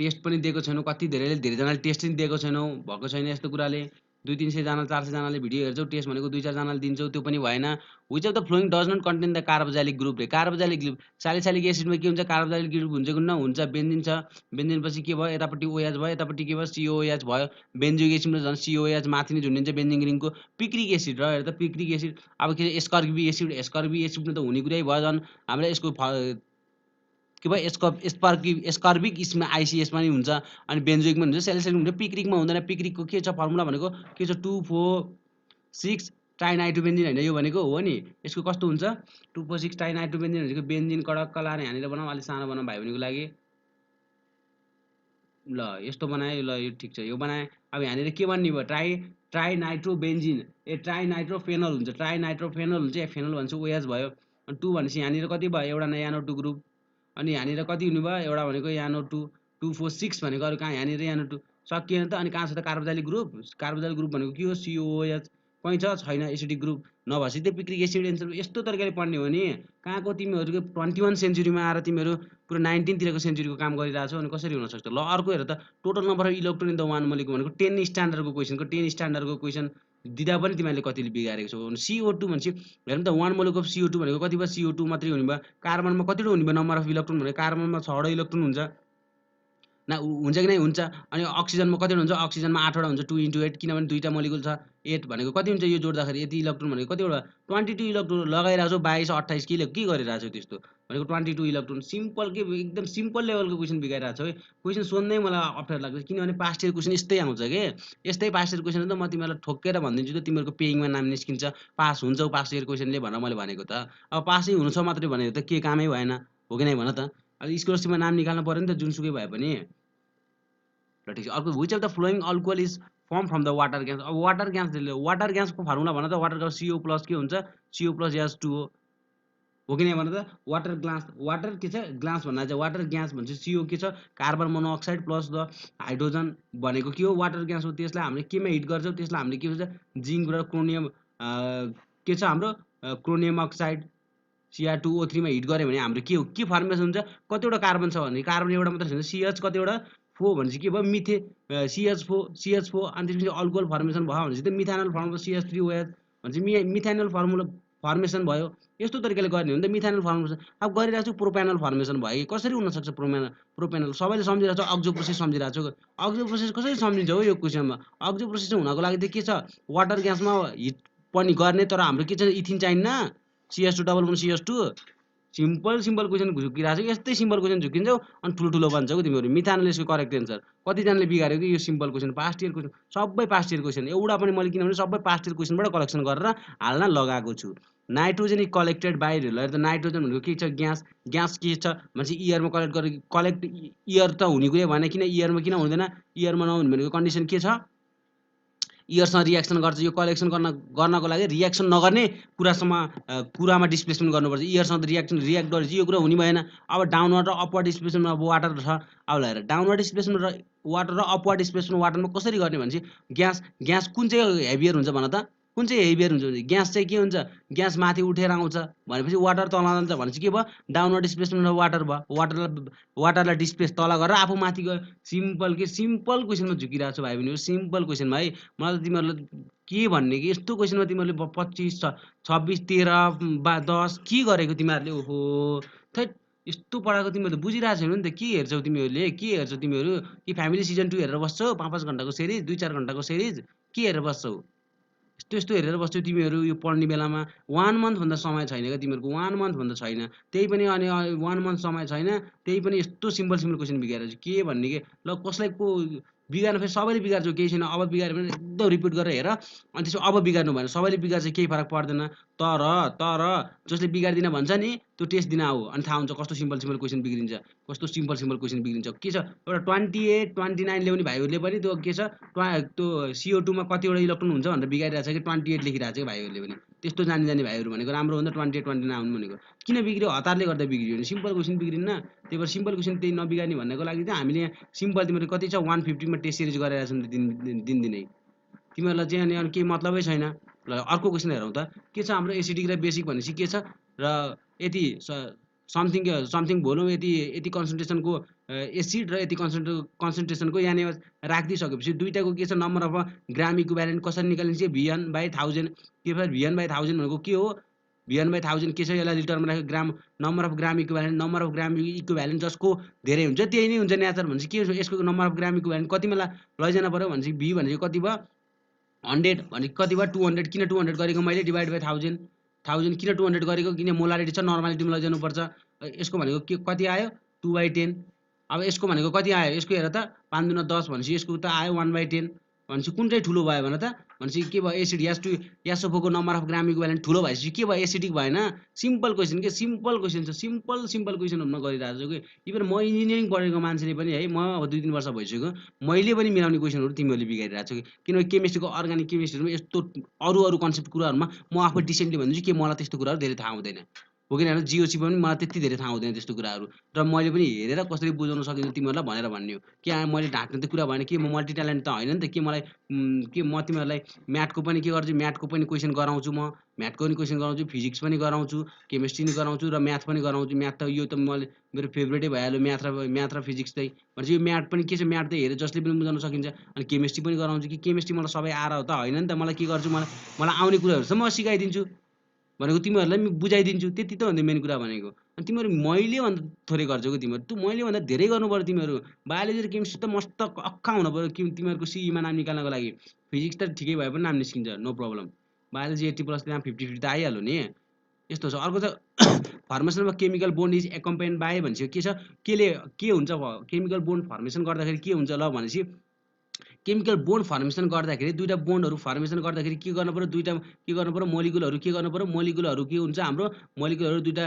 टेस्ट पनि दिएको छैनौ, कति धेरैजनाले टेस्ट पनि दिएको छैनौ, भएको छैन यस्तो कुराले। 200-300 जना 400 जनाले भिडियो हेर्छौ, टेस्ट भनेको 2-4 जनाले दिन्छौ, त्यो पनि भएन। Which of the following does not contain the carboxylic group रे, कार्बोजाइलिक ग्रुप सालिसाइलिक एसिडमा के हुन्छ, कार्बोजाइलिक ग्रुप हुन्छ कि हुन्छ, बेन्जिन छ। बेन्जिन पछि के भयो, यतापट्टि OH भयो, यतापट्टि के भयो, COOH भयो। बेन्जोइक एसिडमा झन् COOH माथि नै झुन्डिन्छ बेन्जिन रिङको। पिक्रिक एसिड र हेर त पिक्रिक एसिड, अब के एस्कर्बिक एसिडमा त हुने कुरै भयो। झन् हामीलाई यसको के भयो, एस्कर्बिक इसमा आइसिएसमा नि हुन्छ, अनि बेन्जोइकमा हुन्छ, सेलिसाइलिक हुन्छ, पिक्रिकमा हुँदैन। पिक्रिकको के छ फर्मुला भनेको के छ, 2,4,6 ट्राइनाइट्रोबेन्जिन होइन यो भनेको हो नि। यसको कस्तो हुन्छ, 2,4,6 ट्राइनाइट्रोबेन्जिन भनेको बेन्जिन कडक्क लाएर यहाँनिर बनाऊ, अलिक सानो बनाऊ भाइ बहिनीको लागि। ल यस्तो बनाएँ, ल यो ठिक छ, यो बनाएँ। अब यहाँनिर के बन्ने भयो, ट्राइनाइट्रोबेन्जिन, ट्राइनाइट्रोफेनल हुन्छ, या फेनल भन्छ, OH भयो। अनि 2 भनेपछि यहाँनिर कति भयो, एउटा नयाँ NO2 ग्रुप। अनि यहाँनिर कति हुने भयो, एउटा भनेको NO2, 2,4,6 भनेको अरू कहाँ, यहाँनिर NO2 सकिएन त। अनि कहाँ छ त कार्बोजाइलिक ग्रुप, भनेको के हो, COOH कहीँ छ, छैन। एसिडिक ग्रुप नभएपछि त्यो पिक्रिक एसिड एन्सर। यस्तो तरिकाले पढ्ने हो नि। कहाँको तिमीहरूको 21 सेन्चुरीमा आएर तिमीहरू पुरो 19तिरको सेन्चुरीको काम गरिरहेछौ, अनि कसरी हुनसक्छ। ल अर्को हेर त, total number of electron in the one molecule भनेको 10 स्ट्यान्डर्डको क्वेसन दिँदा पनि तिमीहरूले कतिले बिगारेको छौ। CO2 भनेपछि हेर्नु त, 1 मोलिक्युल अफ CO2 भनेको कति भयो, CO2 मात्रै हुने भयो। कार्बनमा कतिवटा हुने भयो, नम्बर अफ इलेक्ट्रोन भनेको कार्बनमा 6 वटा इलेक्ट्रोन हुन्छ ना, हुन्छ कि नै हुन्छ। अनि अक्सिजनमा कतिवटा हुन्छ, अक्सिजनमा 8 वटा हुन्छ, 2 × 8, किनभने दुईटा मोलिक्युल छ। 8 भनेको कति हुन्छ, यो जोड्दाखेरि यति इलेक्ट्रोन भनेको कतिवटा, 22 इलेक्ट्रोन लगाइरहेको छौ। 22, 28 के गरिरहेको छौ त्यस्तो भनेको, 22 इलेक्ट्रोन। सिम्पल के एकदम सिम्पल लेभलको क्वेसन बिगाइरहेको छौ है। क्वेसन सोध्नै मलाई अप्ठ्यारो लाग्छ, किनभने पास्ट इयर क्वेसन यस्तै आउँछ के, यस्तै पास्ट इयर क्वेसन त म तिमीहरूलाई ठोकेर भनिदिन्छु त, तिमीहरूको पेइङमा नाम निस्किन्छ, पास हुन्छौ पास्ट इयर क्वेसनले भनेर मैले भनेको त। अब पासै हुनु छ मात्रै भनेको त के कामै भएन, हो कि नै भन त। अब स्कलरसिपमा नाम निकाल्नु पर्यो नि त, जुनसुकै भए पनि। ल ठिक छ। अर्को, which of the flowing alcohol is form from the water gas. अब वाटर ग्यासको फर्मुला भन त, वाटर ग्यास CO प्लस के हुन्छ, CO+H2O, हो कि नै भन त। वाटर के छ, ग्लास भन्दा चाहिँ वाटर ग्यास भन्छ, CO के छ, carbon monoxide plus the hydrogen भनेको के हो, वाटर ग्यास हो। त्यसलाई हामीले केमा हिट गर्छौँ, त्यसलाई हामीले के भन्छ, जिङ्क र क्रोनियम के छ हाम्रो, क्रोनियम अक्साइड Cr2O3 मा हिट गऱ्यो भने हाम्रो के हो, के फर्मेसन हुन्छ, कतिवटा कार्बन छ भने, कार्बन एउटा मात्र छैन, CH कतिवटा, 4 भनेपछि के भयो, CH4 अनि त्यसपछि अल्कोहल फर्मेसन भयो भनेपछि त मिथानल फर्मुला CH3OH भनेपछि मिथानल फर्मेसन भयो। यस्तो तरिकाले गर्ने हो नि त मिथानल फर्मेसन। अब गरिरहेको छु प्रोप्यानल फर्मेसन भयो, कसरी हुनसक्छ प्रोप्यानल, सबैले सम्झिरहेको छ, अक्जो प्रोसेस सम्झिरहेको छ। अक्जो प्रोसेस कसरी सम्झिन्छ हो यो क्वेसनमा। अक्जो प्रोसेस हुनको लागि त के छ, वाटर ग्यासमा हिट पनि गर्ने, तर हाम्रो के छ, इथिन चाहिन्न, CH2 double bond CH2। Simple question झुकिरहेको छ, यस्तै सिम्पल क्वेसन झुकिन्छौ अनि ठुलो बन्छौ तिमीहरू। मिथानल यसको करेक्ट एन्सर। कतिजनाले बिगार्यो कि यो simple question, past year question, सबै पास्ट इयर क्वेसन, एउटा पनि मैले किनभने सबै पास्ट इयर क्वेसनबाट कलेक्सन गरेर हाल्न लगाएको छु। नाइट्रोजन इज कलेक्टेड बाई ल त नाइट्रोजन भनेको के छ ग्यास ग्यास के छ भनेपछि इयरमा कलेक्ट इयर त हुने कुरै भएन किन इयरमा किन हुँदैन इयरमा नहुने भनेको कन्डिसन के छ इयरसँग रियाक्सन गर्छ यो कलेक्सन गर्नको लागि रियाक्सन नगर्ने कुरामा डिस्प्लेसमेन्ट गर्नुपर्छ इयरसँग त रियाक्ट गरेपछि यो कुरा हुने भएन अब डाउनवर्ड र अपवर्ड डिस्प्लेसमेन्ट अब वाटर छ अब हेर डाउनवर्ड डिस्प्लेसमेन्ट र वाटर र अपवर्ड डिस्प्लेसमेन्ट वाटरमा कसरी गर्ने भनेपछि ग्यास कुन चाहिँ हेभियर हुन्छ भन त कुन चाहिँ हेभियर हुन्छ भने ग्यास चाहिँ के हुन्छ ग्यास माथि उठेर आउँछ भनेपछि वाटर तल जान्छ भनेपछि के भयो डाउनवर्ड डिस्प्लेसमेन्ट वाटर भयो वाटरलाई डिस्प्लेस तल गरेर आफू माथि गयो सिम्पल क्वेसनमा झुकिरहेको छ भाइ बहिनीहरू सिम्पल क्वेसनमा है मलाई त तिमीहरूलाई के भन्ने कि यस्तो क्वेसनमा तिमीहरूले 25 26 13 10 के गरेको तिमीहरूले ओहो थैट यस्तो पढाएको तिमीहरूले बुझिरहेको छैनौ नि त के हेर्छौ तिमीहरूले के हेर्छौ तिमीहरू कि फ्यामिली सिजन 2 हेरेर बस्छौ 5-5 घन्टाको सिरिज 2-4 घन्टाको सिरिज के हेरेर बस्छौ यस्तो हेरेर बस्छौ तिमीहरू यो पढ्ने बेलामा 1 मन्थ भन्दा समय छैन क्या तिमीहरूको 1 मन्थ भन्दा छैन त्यही पनि अनि 1 मन्थ समय छैन त्यही पनि यस्तो सिम्पल क्वेसन बिगारेर के भन्ने के ल कसलाई को बिगार्नु फेरि सबैले बिगार्छौ केही छैन अब बिगाऱ्यो भने एकदम रिपिट गरेर हेर अनि त्यसो अब बिगार्नु भएन सबैले बिगार्छ केही फरक पर्दैन तर जसले बिगार्दिन भन्छ नि त्यो टेस्ट दिन आऊ अनि थाहा हुन्छ कस्तो सिम्पल क्वेसन बिग्रिन्छ कस्तो सिम्पल क्वेसन बिग्रिन्छ के छ एउटा 28 29 ल्याउने भाइहरूले पनि त्यो के छ त्यो CO2 मा कतिवटा इलेक्ट्रोन हुन्छ भनेर बिगारिरहेको छ कि 28 लेखिरहेको छ कि भाइहरूले पनि त्यस्तो जाने भाइहरू भनेको राम्रो हो नि त 28 29 आउनु भनेको किन बिग्रियो हतारले गर्दा बिग्रियो भने सिम्पल क्वेसन बिग्रिन्न त्यही भएर सिम्पल क्वेसन त्यही नबिगार्ने भन्नको लागि चाहिँ हामीले सिम्पल तिमीहरू कति छ 150 मा टेस्ट सिरिज गरिरहेको छ नि त दिनदिनै तिमीहरूलाई चाहिँ अनि केही मतलबै छैन ल अर्को क्वेसन हेरौँ त के छ हाम्रो एसिडिक र बेसिक भनेपछि के छ र यति समथिङ भोल्युम यति कन्सन्ट्रेसनको एसिड र यति कन्सन्ट्रेसनको यहाँनिर राखिदिइसकेपछि दुईटाको के छ नम्बर अफ ग्राम इक्विभ्यालेन्ट कसरी निकालिन्छ VN/1000 के भन्छ VN/1000 भनेको के हो VN/1000 के छ यसलाई लिटरमा राखेको ग्राम नम्बर अफ ग्राम इक्विभ्यालेन्ट जसको धेरै हुन्छ त्यही नै हुन्छ नेचर भनेपछि के हो यसको नम्बर अफ ग्राम इक्विभ्यालेन्ट कतिमा लैजान पर्यो भनेपछि V भनेको कति भयो 100 भनेको कति भयो 200 किन 200 गरेको मैले डिभाइड बाई 1000 किन 200 गरेको किन मोलारिटी छ नर्मालिटीमा लैजानुपर्छ यसको भनेको के कति आयो 2/10 अब यसको भनेको कति आयो यसको हेर त 5 दुना 10 भनेपछि यसको त आयो 1/10 भनेपछि कुन चाहिँ ठुलो भयो भने त भनेपछि के भयो एसिड यासोफोको नम्बर अफ ग्राम इक्विभ्यालेन्ट ठुलो भएपछि के भयो एसिडिक भएन सिम्पल क्वेसन के सिम्पल क्वेसन छ सिम्पल क्वेसनहरुमा गरिरहेको छु कि इभन म इन्जिनियरिङ पढेको मान्छेले पनि है म अब 2-3 वर्ष भइसक्यो मैले पनि मिलाउने क्वेसनहरु तिमीहरूले बिगारिरहेको छु किनकि केमिस्ट्रीको अर्गानिक केमिस्ट्रीमा यस्तो अरु कन्सेप्ट कुराहरुमा म आफै डिसेन्टली भन्छु कि मलाई त्यस्तो कुराहरु धेरै थाहा हुँदैन हो किन हेर्नु जिओसी पनि मलाई त्यति धेरै थाहा हुँदैन त्यस्तो कुराहरु र मैले पनि हेरेर कसरी बुझाउन सकिन्छ तिमीहरूलाई भनेर भन्ने हो के मैले ढाक्ने त कुरा भएन के म मल्टी ट्यालेन्ट त होइन नि त के मलाई के म तिमीहरूलाई म्याथको पनि के गर्छु म्याथको पनि क्वेसन गराउँछु म म्याथको पनि क्वेसन गराउँछु फिजिक्स पनि गराउँछु केमिस्ट्री पनि गराउँछु र म्याथ पनि गराउँछु म्याथ त यो त मैले मेरो फेभरेटै भइहाल्यो म्याथ र फिजिक्स चाहिँ भनेपछि यो म्याथ पनि के छ म्याथ त हेरेर जसले पनि बुझाउन सकिन्छ अनि केमिस्ट्री पनि गराउँछु कि केमिस्ट्री मलाई सबै आएर हो त होइन नि त मलाई के गर्छु मलाई आउने कुराहरू चाहिँ म सिकाइदिन्छु भनेको तिमीहरूलाई पनि बुझाइदिन्छु त्यति त हो नि मेन कुरा भनेको अनि तिमीहरू मैले भन्दा थोरै गर्छौ कि तिमीहरू मैले भन्दा धेरै गर्नु पर्यो तिमीहरू बायोलोजी र केमिस्ट्री त मस्त अक्का हुनु पर्यो कि तिमीहरूको सीईमा नाम निकाल्नको लागि फिजिक्स त ठिकै भए पनि नाम निस्किन्छ नो प्रब्लम बायोलोजी 80+ त्यहाँ 50-50 त आइहाल्यो नि यस्तो छ अर्को त formation of chemical bond is accompanied by भन्छ के छ के हुन्छ केमिकल बोन्ड फर्मेसन गर्दाखेरि के हुन्छ ल भनेपछि केमिकल बोन्ड फर्मेसन गर्दाखेरि दुईटा बोन्डहरु फर्मेसन गर्दाखेरि के गर्नु पर्यो दुईटा के गर्नु पर्यो मोलिकुलहरु के गर्नु पर्यो मोलिकुलहरु के हुन्छ हाम्रो मोलिकुलहरु दुईटा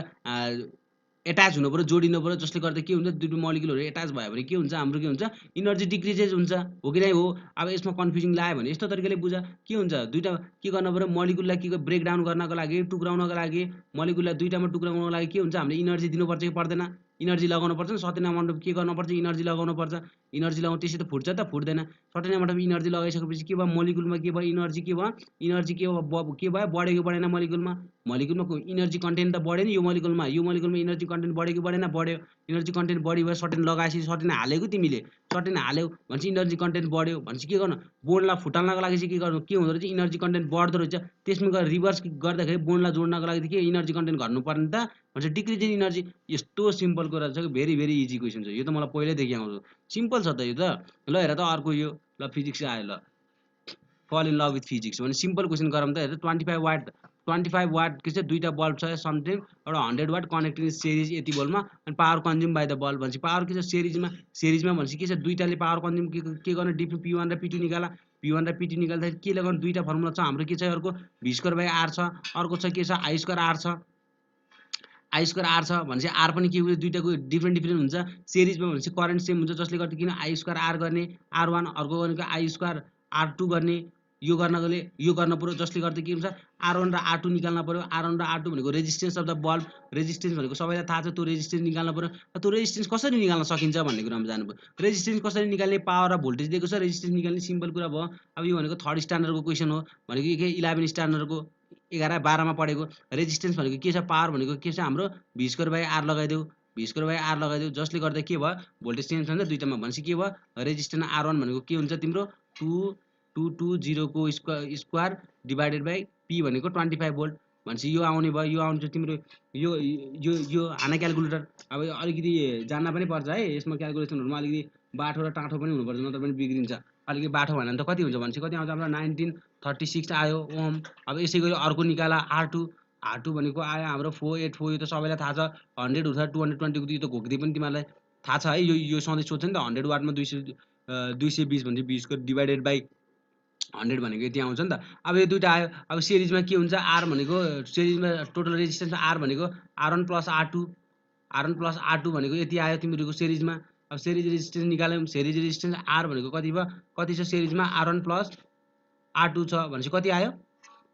एटाच हुनु पर्यो जोडिनु पर्यो जसले गर्दा के हुन्छ दुईटा मोलिकुलहरु एटाच भयो भने के हुन्छ हाम्रो के हुन्छ एनर्जी डिक्रिजेज हुन्छ हो कि नै हो अब यसमा कन्फ्युजिङ लाग्यो भने यस्तो तरिकाले बुझ के हुन्छ दुईटा के गर्नु पर्यो मोलिकुललाई के ब्रेक डाउन गर्नको लागि टुक्राउनको लागि मोलिकुललाई दुईटामा टुक्राउनको लागि के हुन्छ हामीले एनर्जी दिनुपर्छ कि पर्दैन एनर्जी लगाउनु पर्छ नि सर्टेन अमाउन्ट अफ के गर्नुपर्छ एनर्जी लगाउनु पर्छ एनर्जी लगाउनु त्यसै त फुट्छ त फुट्दैन सर्टेन अमाउन्ट अफ एनर्जी लगाइसकेपछि के भयो मोलिकुलमा के भयो एनर्जी के भयो बढ्यो कि बढेन मोलिकुलमा एनर्जी कन्टेन्ट त बढ्यो नि यो मोलिकुलमा एनर्जी कन्टेन्ट बढ्यो कि बढेन बढ्यो एनर्जी कन्टेन्ट बढी भयो सर्टेन लगाएपछि सर्टेन हालेको तिमीले सर्टेन हाल्यौ भनेपछि एनर्जी कन्टेन्ट बढ्यो भनेपछि के गर्नु बोन्डलाई फुटाल्नको लागि चाहिँ के गर्नु के हुँदो रहेछ एनर्जी कन्टेन्ट बढ्दो रहेछ त्यसमा गएर रिभर्स गर्दाखेरि बोन्डलाई जोड्नको लागि के एनर्जी कन्टेन्ट घट्नु पर्ने त भन्छ डिक्रिज इन एनर्जी यस्तो सिम्पल कुरा छ भेरी भेरी इजी क्वेसन छ यो त मलाई पहिल्यैदेखि आउँछ सिम्पल छ त यो त ल हेर त अर्को यो ल फिजिक्स आयो ल फल इन लभ विथ फिजिक्स भने सिम्पल क्वेसन गरौँ त हेर 25 वाट के छ दुईटा बल्ब छ समथिङ एउटा 100 वाट कनेक्टिङ सिरिज यति बल्बमा अनि power consume by the bulb भन्छ पावर के छ सिरिजमा भनेपछि के छ दुईटाले पावर कन्ज्युम के गर्ने P1 र P2 निकाला P1 र P2 निकाल्दाखेरि के लगाउनु दुईटा फर्मुला छ हाम्रो के छ अर्को v²/r छ अर्को छ के छ i²r छ i²r छ भनेपछि r पनि के हुन्छ दुईटाको डिफरेन्ट हुन्छ सिरिजमा भनेपछि करेन्ट सेम हुन्छ जसले गर्दा किन i²r गर्ने r1 अर्को भनेको i²r2 गर्ने यो गर्नले यो गर्न पर्यो जसले गर्दा के हुन्छ r1 र r2 निकाल्न पर्यो r1 र r2 भनेको resistance of the bulb resistance भनेको सबैलाई थाहा छ त्यो रेजिस्टेन्स निकाल्न पर्यो त्यो रेजिस्टेन्स कसरी निकाल्न सकिन्छ भन्ने कुरामा जानु पर्यो रेजिस्टेन्स कसरी निकाल्ने पावर र भोल्टेज दिएको छ रेजिस्टेन्स निकाल्ने सिम्पल कुरा भयो अब यो भनेको थर्ड स्ट्यान्डर्डको क्वेसन हो भनेको के 11 स्ट्यान्डर्डको 11 12 मा पढेको रेजिस्टेन्स भनेको के छ पावर भनेको के छ हाम्रो v²/r लगाइदेऊ v²/r लगाइदेऊ जसले गर्दा के भयो भोल्टेज चेन्ज हुन्छ दुईटामा भनेपछि के भयो रेजिस्टेन्स r1 भनेको के हुन्छ तिम्रो 2220 को स्क्वायर डिभाइडेड बाइ p भनेको 25 भोल्ट भनेपछि यो आउने भयो यो आउँछ तिम्रो यो हाना क्याल्कुलेटर अब अलिकति जान्न पनि पर्छ है यसमा क्याल्कुलेसनहरुमा अलिकति बाठो र टाठो पनि हुनुपर्छ नत्र पनि बिग्रिन्छ अलिकति बाठो भएन भने त कति हुन्छ भनेपछि कति आउँछ हाम्रो 1936 आयो ओम अब यसै गरी अर्को निकाला R2 भनेको आयो हाम्रो 484 यो त सबैलाई थाहा छ 100 हुन्छ 220 को यो त घोक्दै पनि तिमीलाई थाहा छ है यो सधैँ सोध्छ नि त 100 वाटमा 220 भने v² डिभाइडेड बाइ 100 भनेको यति आउँछ नि त अब यो दुईटा आयो अब सिरिजमा के हुन्छ r भनेको सिरिजमा टोटल रेजिस्टेन्स r भनेको r1 + r2 भनेको यति आयो तिमीहरुको सिरिजमा अब सिरिज रेजिस्टेन्स निकाल्यौं सिरिज रेजिस्टेन्स r भनेको कति भयो कति छ सिरिजमा r1 + r2 छ भनेपछि कति आयो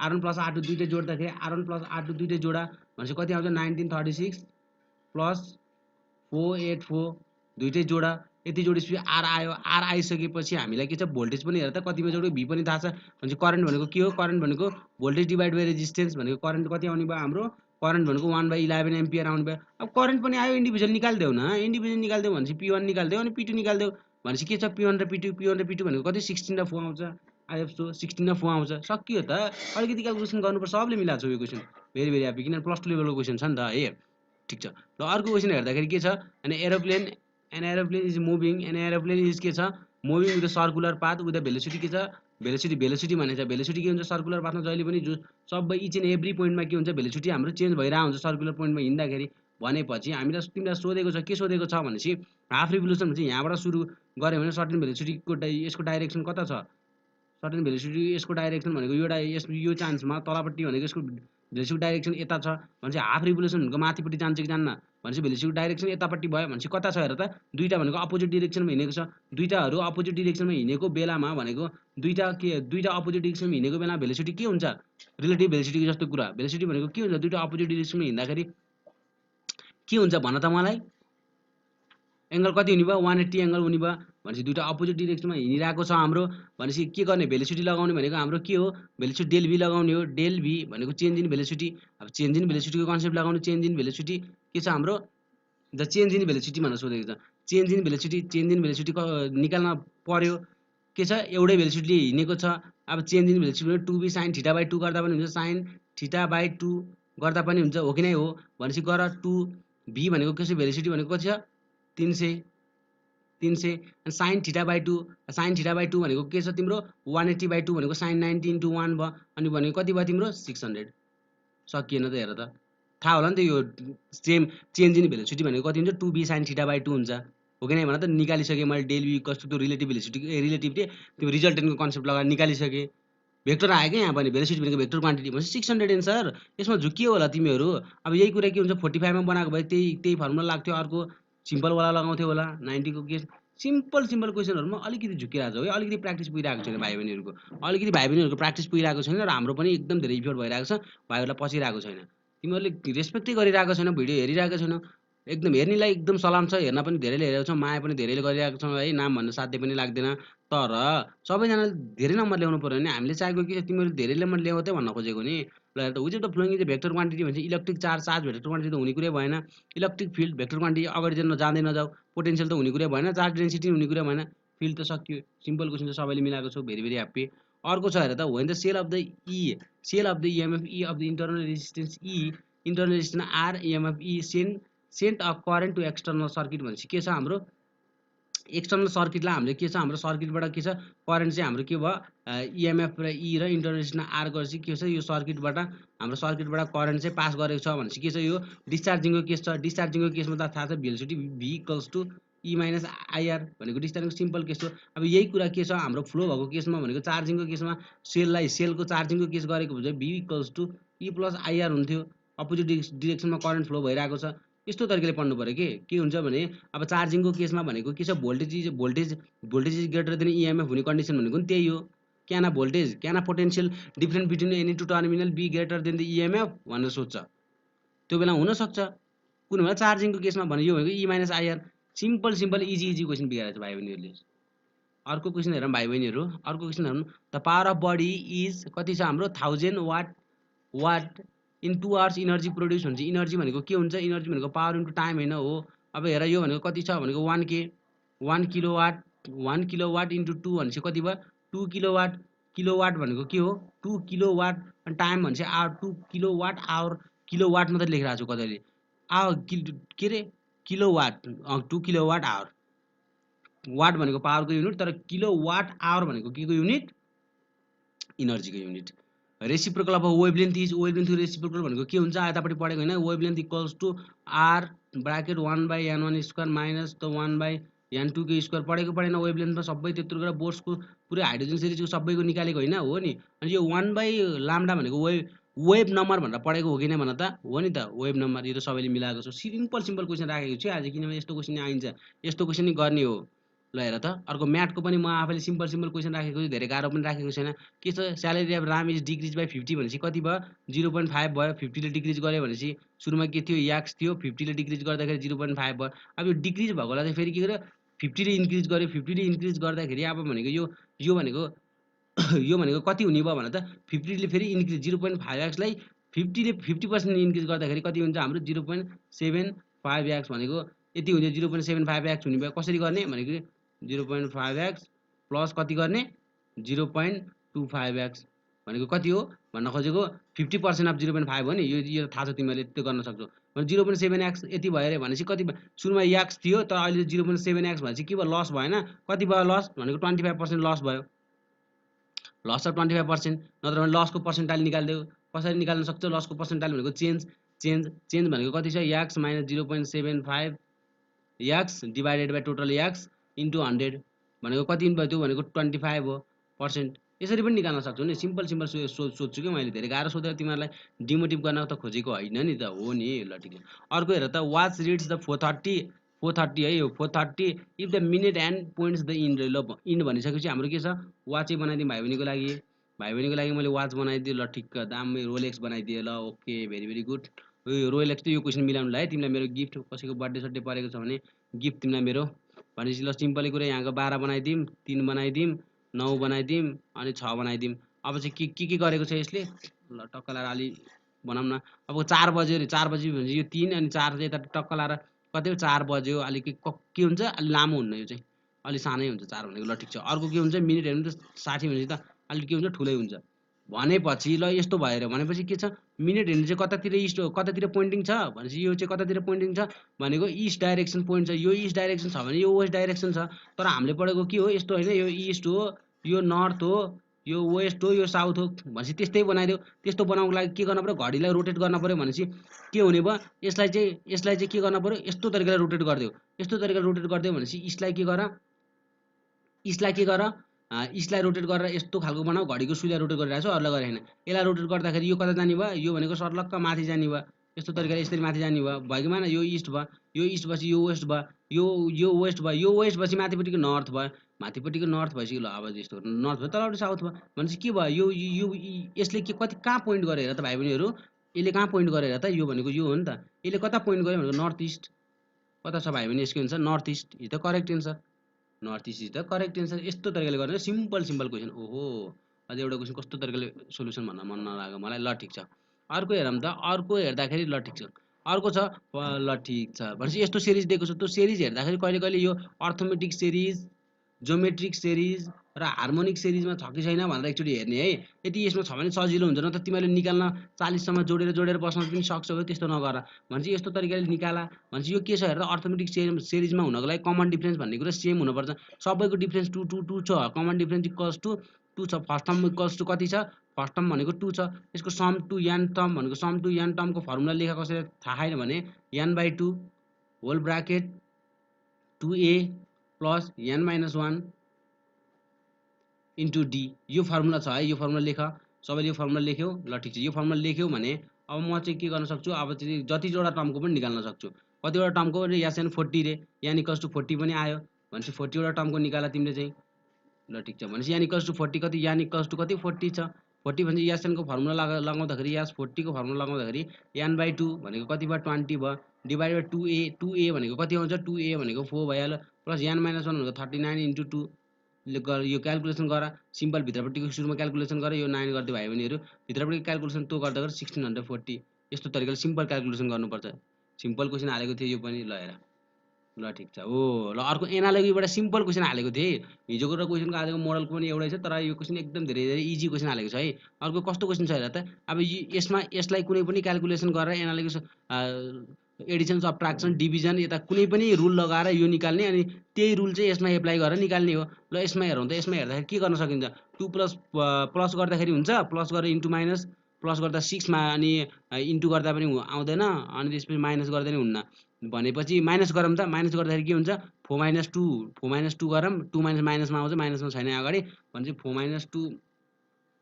r1 + r2 दुईटै जोड्दाखेरि r1 + r2 दुईटै जोडा भनेपछि कति आउँछ 1936 + 484 दुईटै जोडा यति जोडेपछि r आयो r आइसकेपछि हामीलाई के छ भोल्टेज पनि हेर त कतिमा जोड्यो v पनि थाहा छ भनेपछि करेन्ट भनेको के हो करेन्ट भनेको भोल्टेज डिभाइड बाइ रेजिस्टेन्स भनेको करेन्ट कति आउने भयो हाम्रो करेन्ट भनेको 1/11 एम्पियर आउने भयो अब करेन्ट पनि आयो इन्डिभिजुअल निकाल्देऊ न इन्डिभिजुअल निकाल्देऊ भनेपछि p1 निकाल्देऊ अनि p2 निकाल्देऊ भनेपछि के छ p1 र p2 भनेको कति 16 र 4 आउँछ आई एफ सो 16 र 4 आउँछ सकियो त अलिकति क्याल्कुलेसन गर्नुपर्छ सबले मिलाएको छ यो क्वेसन भेरी भेरी ह्यापी किन प्लस 2 लेभलको क्वेसन छ नि त है ठीक छ ल अर्को क्वेसन हेर्दाखेरि के छ अनि an aeroplane is moving an aeroplane is के छ moving with a circular path with a velocity के छ भेलोसिटी भनेछ भेलोसिटी के हुन्छ सर्कुलर पाथमा जहिले पनि जो सबै इच एन्ड एभ्री पोइन्टमा के हुन्छ भेलोसिटी हाम्रो चेन्ज भइरहेको हुन्छ सर्कुलर पोइन्टमा हिँड्दाखेरि भनेपछि हामीलाई तिमीलाई सोधेको छ के सोधेको छ भनेपछि हाफ रिभोल्युसन भनेपछि यहाँबाट सुरु गऱ्यो भने सर्टेन भेलोसिटीको यसको डाइरेक्सन कता छ सर्टेन भेलोसिटी यसको डाइरेक्सन भनेको यो चान्समा तलपट्टि भनेको यसको भेलोसिटी डाइरेक्सन यता छ भनेपछि हाफ रिभोल्युसन भनेको माथिपट्टि जान्छ कि जान्न भनेपछि भेलोसिटी डाइरेक्सन यतापट्टि भयो भनेपछि कता छ हेर त दुईटा भनेको अपोजिट डिरेक्सनमा हिँडेको छ दुईटाहरू अपोजिट डिरेक्सनमा हिँडेको बेलामा भनेको दुईटा अपोजिट डिरेक्सनमा हिँडेको बेला भेलोसिटी के हुन्छ रिलेटिभ भेलोसिटीको जस्तो कुरा भेलोसिटी भनेको के हुन्छ दुईटा अपोजिट डिरेक्सनमा हिँड्दाखेरि के हुन्छ भन त मलाई एंगल कति हुने भयो 180 एंगल हुने भयो भनेपछि दुईटा अपोजिट डिरेक्सनमा हिँडिरहेको छ हाम्रो भनेपछि के गर्ने भेलोसिटी लगाउने भनेको हाम्रो के हो भेलोसिटी डेल v लगाउने हो डेल v भनेको चेन्ज इन भेलोसिटी अब चेन्ज इन भेलोसिटीको कन्सेप्ट लगाउने चेन्ज इन भेलोसिटी के छ हाम्रो द चेन्ज इन भेलोसिटी भनेर सोधेको छ चेन्ज इन भेलोसिटी निकाल्न पर्यो के छ एउटै भेलोसिटीले हिँडेको छ अब change in velocity 2v sin θ/2 गर्दा पनि हुन्छ sin θ/2 गर्दा पनि हुन्छ हो कि नै हो भनेपछि गर 2v भनेको के छ भेलोसिटी भनेको कति छ 300 अनि sin θ/2 भनेको के छ तिम्रो 180/2 भनेको sin 90 * 1 भयो अनि भनेको कति भयो तिम्रो 600 सकिएन त हेर त थाहा होला नि त यो सेम चेन्ज इन भेलोसिटी भनेको कति हुन्छ 2v sin θ/2 हुन्छ हो कि नै भन त निकालिसके मैले डेल v कस्तो त्यो रिलेटिभ भेलोसिटी रिलेटिभ त्यो रिजल्टेन्टको कन्सेप्ट लगाएर निकालिसके भेक्टर आयो क्या यहाँ पनि भेलोसिटी भनेको भेक्टर क्वान्टिटी भनेपछि 600 एन्सर यसमा झुकियो होला तिमीहरू अब यही कुरा के हुन्छ 45 मा बनाएको भए त्यही फर्मुला लाग्थ्यो अर्को सिम्पल वाला लगाउँथ्यो होला 90 को केस सिम्पल क्वेसनहरुमा अलिकति झुकिरहेको छ है अलिकति प्र्याक्टिस पुगिरहेको छैन भाइ बहिनीहरुको अलिकति भाइ बहिनीहरुको प्र्याक्टिस पुगिरहेको छैन र हाम्रो पनि एकदम धेरै इफोर्ट भइरहेको छ भाइहरुलाई पसिरहेको छैन तिमीहरुले रेस्पेक्टै गरिरहेको छैन भिडियो हेरिरहेको छैन एकदम हेर्नेलाई एकदम सलाम छ हेर्न पनि धेरैले हेरेको छ माया पनि धेरैले गरिरहेको छ है नाम भन्न साध्य पनि लाग्दैन तर सबैजनाले धेरै नम्बर ल्याउनु पर्यो भने हामीले चाहेको के तिमीहरु धेरै नम्बर ल्याउतै भन्न खोजेको नि ल त which of the flowing is vector quantity भन्छ इलेक्ट्रिक चार्ज भेक्टर क्वान्टिटी त हुने कुरै भएन इलेक्ट्रिक फिल्ड भेक्टर क्वान्टिटी अगाडि जाँदै नजाऊ पोटेन्शियल त हुने कुरै भएन चार्ज डेन्सिटी हुने कुरै भएन फिल्ड त सकियो सिम्पल क्वेसन त सबैले मिलाएको छौ भेरी भेरी ह्याप्पी अर्को छ हेर त when the cell of the EMF E of the internal resistance R EMF E sent a current to external circuit भनेपछि के छ हाम्रो एक्सटर्नल सर्किटलाई हामीले के छ हाम्रो सर्किटबाट के छ करेन्ट चाहिँ हाम्रो के भयो EMF र E र इन्टरनल रेजिस्टेन्स R गरेपछि के छ यो सर्किटबाट हाम्रो सर्किटबाट करेन्ट चाहिँ पास गरेको छ भनेपछि के छ यो डिस्चार्जिङको केस छ डिस्चार्जिङको केसमा त थाहा छ भेलोसिटी V =
ई माइनस आइआर भनेको डिस्टेन्सको सिम्पल केस हो। अब यही कुरा के छ हाम्रो फ्लो भएको केसमा भनेको चार्जिङको केसमा सेलको चार्जिङको केस गरेको भए B equals to E plus IR हुन्थ्यो। अपोजिट डिरेक्सनमा करेन्ट फ्लो भइरहेको छ। यस्तो तरिकाले पढ्नु पऱ्यो के हुन्छ भने अब चार्जिङको केसमा भनेको के छ voltage is greater than EMF हुने कन्डिसन भनेको नि त्यही हो। Can voltage can potential difference between any two terminal B greater than the EMF भनेर सोध्छ। त्यो बेला हुनसक्छ कुन बेला चार्जिङको केसमा भने यो भनेको E minus IR. Simple easy question बिगारेको छ भाइ बहिनीहरूले। अर्को क्वेसन हेरौँ भाइ बहिनीहरू। अर्को क्वेसन हेरौँ the power of body is कति छ हाम्रो 1000 watt in 2 hours energy produce हुन्छ। इनर्जी भनेको के हुन्छ इनर्जी भनेको पावर इन्टु टाइम होइन हो। अब हेर यो भनेको कति छ भनेको 1 किलोवाट इन्टु 2 भनेपछि कति भयो 2 किलोवाट। किलोवाट भनेको के हो 2 किलोवाट अनि टाइम भनेपछि आवर 2 किलोवाट आवर। किलोवाट मात्रै लेखिरहेको छु कतैले के अरे किलोवाट 2 किलोवाट आवर। वाट भनेको पावरको युनिट तर किलोवाट आवर भनेको के को युनिट इनर्जीको युनिट। रेसिप्रोकल अफ वेभलेन्थ इज वेभलेन्थको रेसिप्रोकल भनेको के हुन्छ यतापट्टि पढेको होइन wavelength equals to R bracket 1/n1 square minus the 1/n2 को स्क्वायर पढेको पढेन वेभलेन्थमा सबै त्यत्रो गरेर बोर्ड्सको पुरै हाइड्रोजन सिरिजको सबैको निकालेको होइन हो नि। अनि यो 1/λ भनेको वेभ नम्बर भनेर पढेको हो कि नै भन त हो नि त वेभ नम्बर। यो त सबैले मिलाएको छ। सिम्पल क्वेसन राखेको छु आज किनभने यस्तो क्वेसन आइन्छ यस्तो क्वेसन नै गर्ने हो। ल हेर त अर्को म्याथको पनि म आफैले सिम्पल क्वेसन राखेको छु धेरै गाह्रो पनि राखेको छैन। के छ salary of Ram is decrease by 50 भनेपछि कति भयो 0.5 भयो। 50 ले डिक्रिज गर्यो भनेपछि सुरुमा के थियो याक्स थियो 50 ले डिक्रिज गर्दाखेरि 0.5 भयो। अब यो डिक्रिज भएकोलाई चाहिँ फेरि के गर्यो 50 ले इन्क्रिज गर्यो। 50 ले इन्क्रिज गर्दाखेरि अब भनेको यो भनेको यो भनेको कति हुने भयो भने त 50 ले फेरि इन्क्रिज 0.5x लाई 50 ले 50% इन्क्रिज गर्दाखेरि कति हुन्छ हाम्रो 0.75x भनेको यति हुन्छ 0.75x हुने भयो। कसरी गर्ने भनेको 0.5x प्लस कति गर्ने 0.25x भनेको कति हो भन्न खोजेको 50% अफ 0.5 हो नि। यो थाहा छ तिमीहरूले त्यो गर्न सक्छौ। 0.7x यति भयो अरे भनेपछि कति सुरुमा x थियो तर अहिले 0.7x भनेपछि के भयो लस भएन। कति भयो लस भनेको 25% लस भयो। लस अफ 25% नत्र भने लसको पर्सेन्टाइल निकालिदेऊ। कसरी निकाल्न सक्छौ लसको पर्सेन्टाइल भनेको चेन्ज भनेको कति छ x minus 0.75 x divided by total x into 100 भनेको कति भयो त्यो भनेको 25 हो पर्सेन्ट। यसरी पनि निकाल्न सक्छौ नि। सिम्पल सोध्छु कि मैले धेरै गाह्रो सोधेर तिमीहरूलाई डिमोटिभ गर्न त खोजेको होइन नि त हो नि। ल ठिक छ। अर्को हेर त वाच रिड्स द 430 है यो 430 if the minute and points the end. ल इन्ड भनिसकेपछि हाम्रो के छ वाचै बनाइदिउँ भाइ बहिनीको लागि मैले वाच बनाइदिएँ। ल ठिक्क दामी रोलेक्स बनाइदिएँ। ल ओके भेरी गुड। यो रोलेक्स त यो क्वेसन मिलाउनु है तिमीलाई मेरो गिफ्ट कसैको बर्थडे सड्डे परेको छ भने गिफ्ट तिमीलाई मेरो भनेपछि ल सिम्पली कुरा यहाँको 12 बनाइदिउँ 3 बनाइदिउँ 9 बनाइदिउँ अनि 6 बनाइदिउँ। अब चाहिँ के गरेको छ यसले ल टक्क लाएर अलि बनाऊँ न। अब 4 बज्यो अरे 4 बजी भनेपछि यो 3 अनि 4 चाहिँ यता टक्क लाएर कति हो 4 बज्यो। अलिक के हुन्छ अलि लामो हुन्न यो चाहिँ अलि सानै हुन्छ 4 भनेको। ल ठिक छ। अर्को के हुन्छ मिनेट हेर्नु त 60 भनेपछि त अलि के हुन्छ ठुलै हुन्छ भनेपछि ल यस्तो भएर भनेपछि के छ मिनेट हेर्नु चाहिँ कतातिर पोइन्टिङ छ भनेपछि यो चाहिँ कतातिर पोइन्टिङ छ भनेको इस्ट डाइरेक्सन पोइन्ट छ। यो इस्ट डाइरेक्सन छ भने यो वेस्ट डाइरेक्सन छ। तर हामीले पढेको के हो यस्तो होइन यो इस्ट हो यो नर्थ हो यो वेस्ट हो यो साउथ हो भनेपछि त्यस्तै बनाइदियो। त्यस्तो बनाउनको लागि के गर्न पर्यो घडीलाई रोटेट गर्न पर्यो भनेपछि के हुने भयो यसलाई चाहिँ के गर्न पर्यो यस्तो तरिकाले रोटेट गरिदियो। यस्तो तरिकाले रोटेट गरिदियो भनेपछि इस्टलाई के गर इस्टलाई रोटेट गरेर यस्तो खालको बनाऊ घडीको सुईलाई रोटेट गरिरहेको छ अरूलाई गरे होइन। यसलाई रोटेट गर्दाखेरि यो कता जाने भयो यो भनेको सर्लक्क माथि जाने भयो। यस्तो तरिकाले यसरी माथि जाने भयो कि भएन यो इस्ट भयो यो इस्ट भएपछि यो वेस्ट भयो यो वेस्ट भयो यो वेस्ट भएपछि माथिपट्टिको नर्थ भयो माथिपट्टिको नर्थ भएपछि ल अब यस्तो नर्थ भयो तलपट्टि साउथ भयो भनेपछि के भयो यो यसले के कति कहाँ पोइन्ट गरेर त भाइ बहिनीहरू यसले कहाँ पोइन्ट गरेर त यो भनेको यो हो नि त। यसले कता पोइन्ट गर्यो भनेको नर्थ इस्ट। कता छ भाइ बहिनी यसको answer north east is the correct answer. North east is the correct answer. यस्तो तरिकाले गरेर सिम्पल क्वेसन। ओहो अझ एउटा क्वेसन कस्तो तरिकाले सोल्युसन भन्न मन नलाग्यो मलाई। ल ठिक छ। अर्को हेरौँ त अर्को हेर्दाखेरि ल ठिक छ अर्को छ ल ठिक छ भनेपछि यस्तो सिरिज दिएको छ। त्यो सिरिज हेर्दाखेरि कहिले यो अर्थमेटिक सिरिज ज्योमेट्रिक सिरिज र हार्मोनिक सिरिजमा छ कि छैन भनेर एकचोटि हेर्ने है। यदि यसमा छ भने सजिलो हुन्छ न त तिमीले निकाल्न 40 सम्म जोडेर बस्न पनि सक्छौ। त्यस्तो नगर भनेपछि यस्तो तरिकाले निकाला भनेपछि यो के छ हेर्दा अर्थमेटिक सिरिजमा हुनको लागि कमन डिफरेन्स भन्ने कुरा सेम हुनुपर्छ। सबैको डिफरेन्स 2 छ। कमन डिफरेन्स इक्वल्स टु 2 छ। फर्स्ट टर्म इक्वल्स टु कति छ फर्स्ट टर्म भनेको 2 छ। यसको सम टु n टर्म भनेको सम टु n टर्मको फर्मुला लेखा कसैले थाहा छैन भने n/2 whole bracket 2a plus n minus 1 into D. यो फर्मुला छ है, यो फर्मुला लेख। सबैले यो फर्मुला लेख्यौ? ल ठिक छ, यो फर्मुला लेख्यौ भने अब म चाहिँ के गर्न सक्छु, अब चाहिँ जतिवटा टर्मको पनि निकाल्न सक्छु। कतिवटा टर्मको यान 40 रे, यान इक्वल्स टु 40 पनि आयो भनेपछि 40 वटा टर्मको निकाल तिमीले चाहिँ। ल ठिक छ, भनेपछि यान इक्वल्स टु 40 कति, यान इक्वल्स टु कति 40 छ। 40 भने यासनको फर्मुला लगाउँदाखेरि यास 40 को फर्मुला लगाउँदाखेरि n/2 भनेको कति भयो 20 भयो, डिभाइड बाइ 2a, 2a भनेको कति आउँछ, 2a भनेको 4 भइहाल्यो, प्लस n - 1 भनेको 39 इन्टु 2 यो क्यालकुलेसन गर। सिम्पल भित्रपट्टिको सुरुमा क्यालकुलेसन गर, यो 9 गरिदियो भाइ बहिनीहरू, भित्रपट्टि क्यालकुलेसन तो गर्दा 1640। यस्तो तरिकाले सिम्पल क्यालकुलेसन गर्नुपर्छ। सिम्पल क्वेसन हालेको थियो यो पनि, ल हेर। ल ठिक छ। ल अर्को एनालोगीबाट सिम्पल क्वेसन हालेको थिएँ। हिजोको र क्वेसनको आजको मोडलको पनि एउटै छ, तर यो क्वेसन एकदम धेरै इजी क्वेसन हालेको छ है। अर्को कस्तो क्वेसन छ हेर त। अब यसलाई कुनै पनि क्यालकुलेसन गरेर एनालिसिस, एडिसन, सब्ट्राक्सन, डिभिजन यता कुनै पनि रुल लगाएर यो निकाल्ने, अनि त्यही रुल चाहिँ यसमा एप्लाई गरेर निकाल्ने हो। ल यसमा हेरौँ त, यसमा हेर्दाखेरि के गर्न सकिन्छ, 2 प्लस गर्दाखेरि हुन्छ, प्लस गरेर इन्टु माइनस, प्लस गर्दा 6 मा अनि इन्टु गर्दा पनि आउँदैन, अनि त्यसपछि माइनस गर्दा नि हुन्न। भनेपछि माइनस गरौँ त, माइनस गर्दाखेरि के हुन्छ 4 - 2 गरौँ, 2 - माइनसमा आउँछ, माइनसमा छैन अगाडि, भनेपछि 4 - 2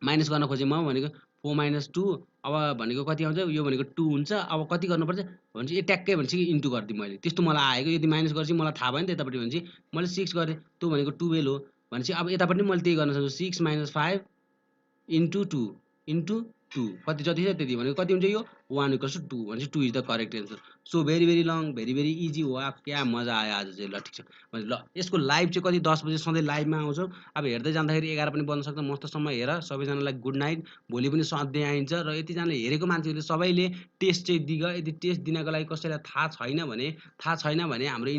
माइनस गर्न खोजेँ म भनेको 4 - 2, अब भनेको कति आउँछ, यो भनेको 2 हुन्छ। अब कति गर्नुपर्छ भनेपछि यो ट्याक्कै भनेपछि इन्टु गरिदिएँ मैले, त्यस्तो मलाई आएको। यदि माइनस गरेपछि मलाई थाहा भयो नि त यतापट्टि, भनेपछि मैले 6 गरेँ, त्यो भनेको 12 हो। भनेपछि अब यतापट्टि मैले त्यही गर्न सक्छु, 6 - 5 इन्टु 2 इन्टु 2 कति जति छ त्यति, भनेको कति हुन्छ यो 1 = 2, भनेपछि 2 is the correct answer. So very long, very easy. वाह क्या मजा आयो आज चाहिँ। ल ठिक छ भने, ल यसको लाइभ चाहिँ कति 10 बजे सधैँ लाइभमा आउँछौँ। अब हेर्दै जाँदाखेरि 11 पनि बज्न सक्छ, मस्तसम्म हेर। सबैजनालाई गुड नाइट। भोलि पनि सधैँ आइन्छ, र यतिजनाले हेरेको मान्छेहरूले सबैले टेस्ट चाहिँ दिग। यदि टेस्ट दिनको लागि कसैलाई थाहा छैन भने हाम्रो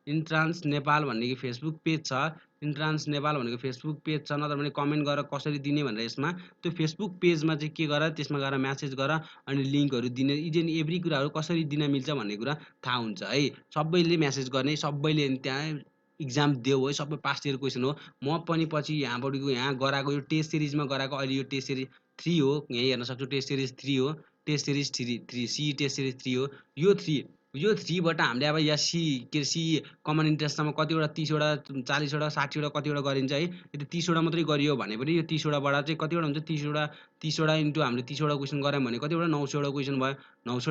इन्ट्रान्स नेपाल भन्ने कि फेसबुक पेज छ, इन्ट्रान्स नेपाल भनेको फेसबुक पेज छ, नत्र भने कमेन्ट गरेर कसरी दिने भनेर यसमा, त्यो फेसबुक पेजमा चाहिँ के गर, त्यसमा गएर म्यासेज गर, अनि लिङ्कहरू दिने, इच एन्ड एभ्री कुराहरू कसरी दिन मिल्छ भन्ने कुरा थाहा हुन्छ है। सबैले म्यासेज गर्ने, सबैले त्यहाँ इक्जाम देऊ है, सबै पास्ट इयर क्वेसन हो। म पनि पछि यहाँपट्टिको यहाँ गराएको यो टेस्ट सिरिजमा गराएको, अहिले यो टेस्ट सिरिज 3 हो, यहीँ हेर्न सक्छु, टेस्ट सिरिज 3 हो, test series 3 C test series 3 हो। यो 3 बाट हामीले अब यहाँ सी कमन इन्ट्रेस्टसम्म कतिवटा 30 वटा 40 वटा 60 वटा कतिवटा गरिन्छ है। यदि 30 वटा मात्रै गरियो भने पनि यो 30 वटाबाट चाहिँ कतिवटा हुन्छ, 30 वटा इन्टु हामीले 30 वटा क्वेसन गऱ्यौँ भने कतिवटा 900 वटा क्वेसन भयो। 900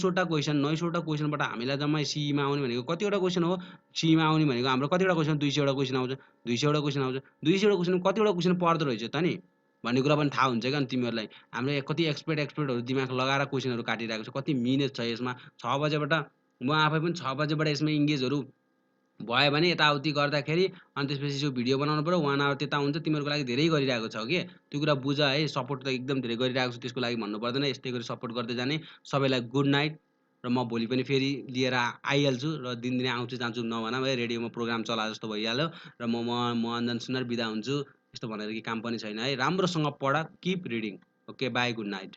वटा क्वेसनबाट हामीलाई जम्मै सीमा आउने भनेको कतिवटा क्वेसन हो, सीमा आउने भनेको हाम्रो कतिवटा क्वेसन 200 वटा क्वेसन आउँछ। 200 वटा क्वेसन आउँछ, 200 वटा क्वेसन कतिवटा क्वेसन पर्दो रहेछ त नि भन्ने कुरा पनि थाहा हुन्छ क्या। अनि तिमीहरूलाई हामीले कति एक्सपर्टहरू दिमाग लगाएर क्वेसनहरू काटिरहेको छ, कति मिहिनेत छ यसमा। 6 बजेबाट म आफै पनि 6 बजेबाट यसमा इङ्गेजहरू भयो भने यताउति गर्दाखेरि, अनि त्यसपछि जो भिडियो बनाउनु पऱ्यो 1 आवर त्यता हुन्छ। तिमीहरूको लागि धेरै गरिरहेको छ कि, त्यो कुरा बुझ है। सपोर्ट त एकदम धेरै गरिरहेको छु, त्यसको लागि भन्नु पर्दैन। यस्तै गरी सपोर्ट गर्दै जाने। सबैलाई गुड नाइट, र म भोलि पनि फेरि लिएर आइहाल्छु, र दिनदिनै आउँछु जान्छु नभन है। रेडियोमा प्रोग्राम चला जस्तो भइहाल्यो, र म अञ्जन सुनार बिदा हुन्छु। यस्तो भनेर कि काम पनि छैन है। राम्रोसँग पढ, keep reading. Okay by, good night.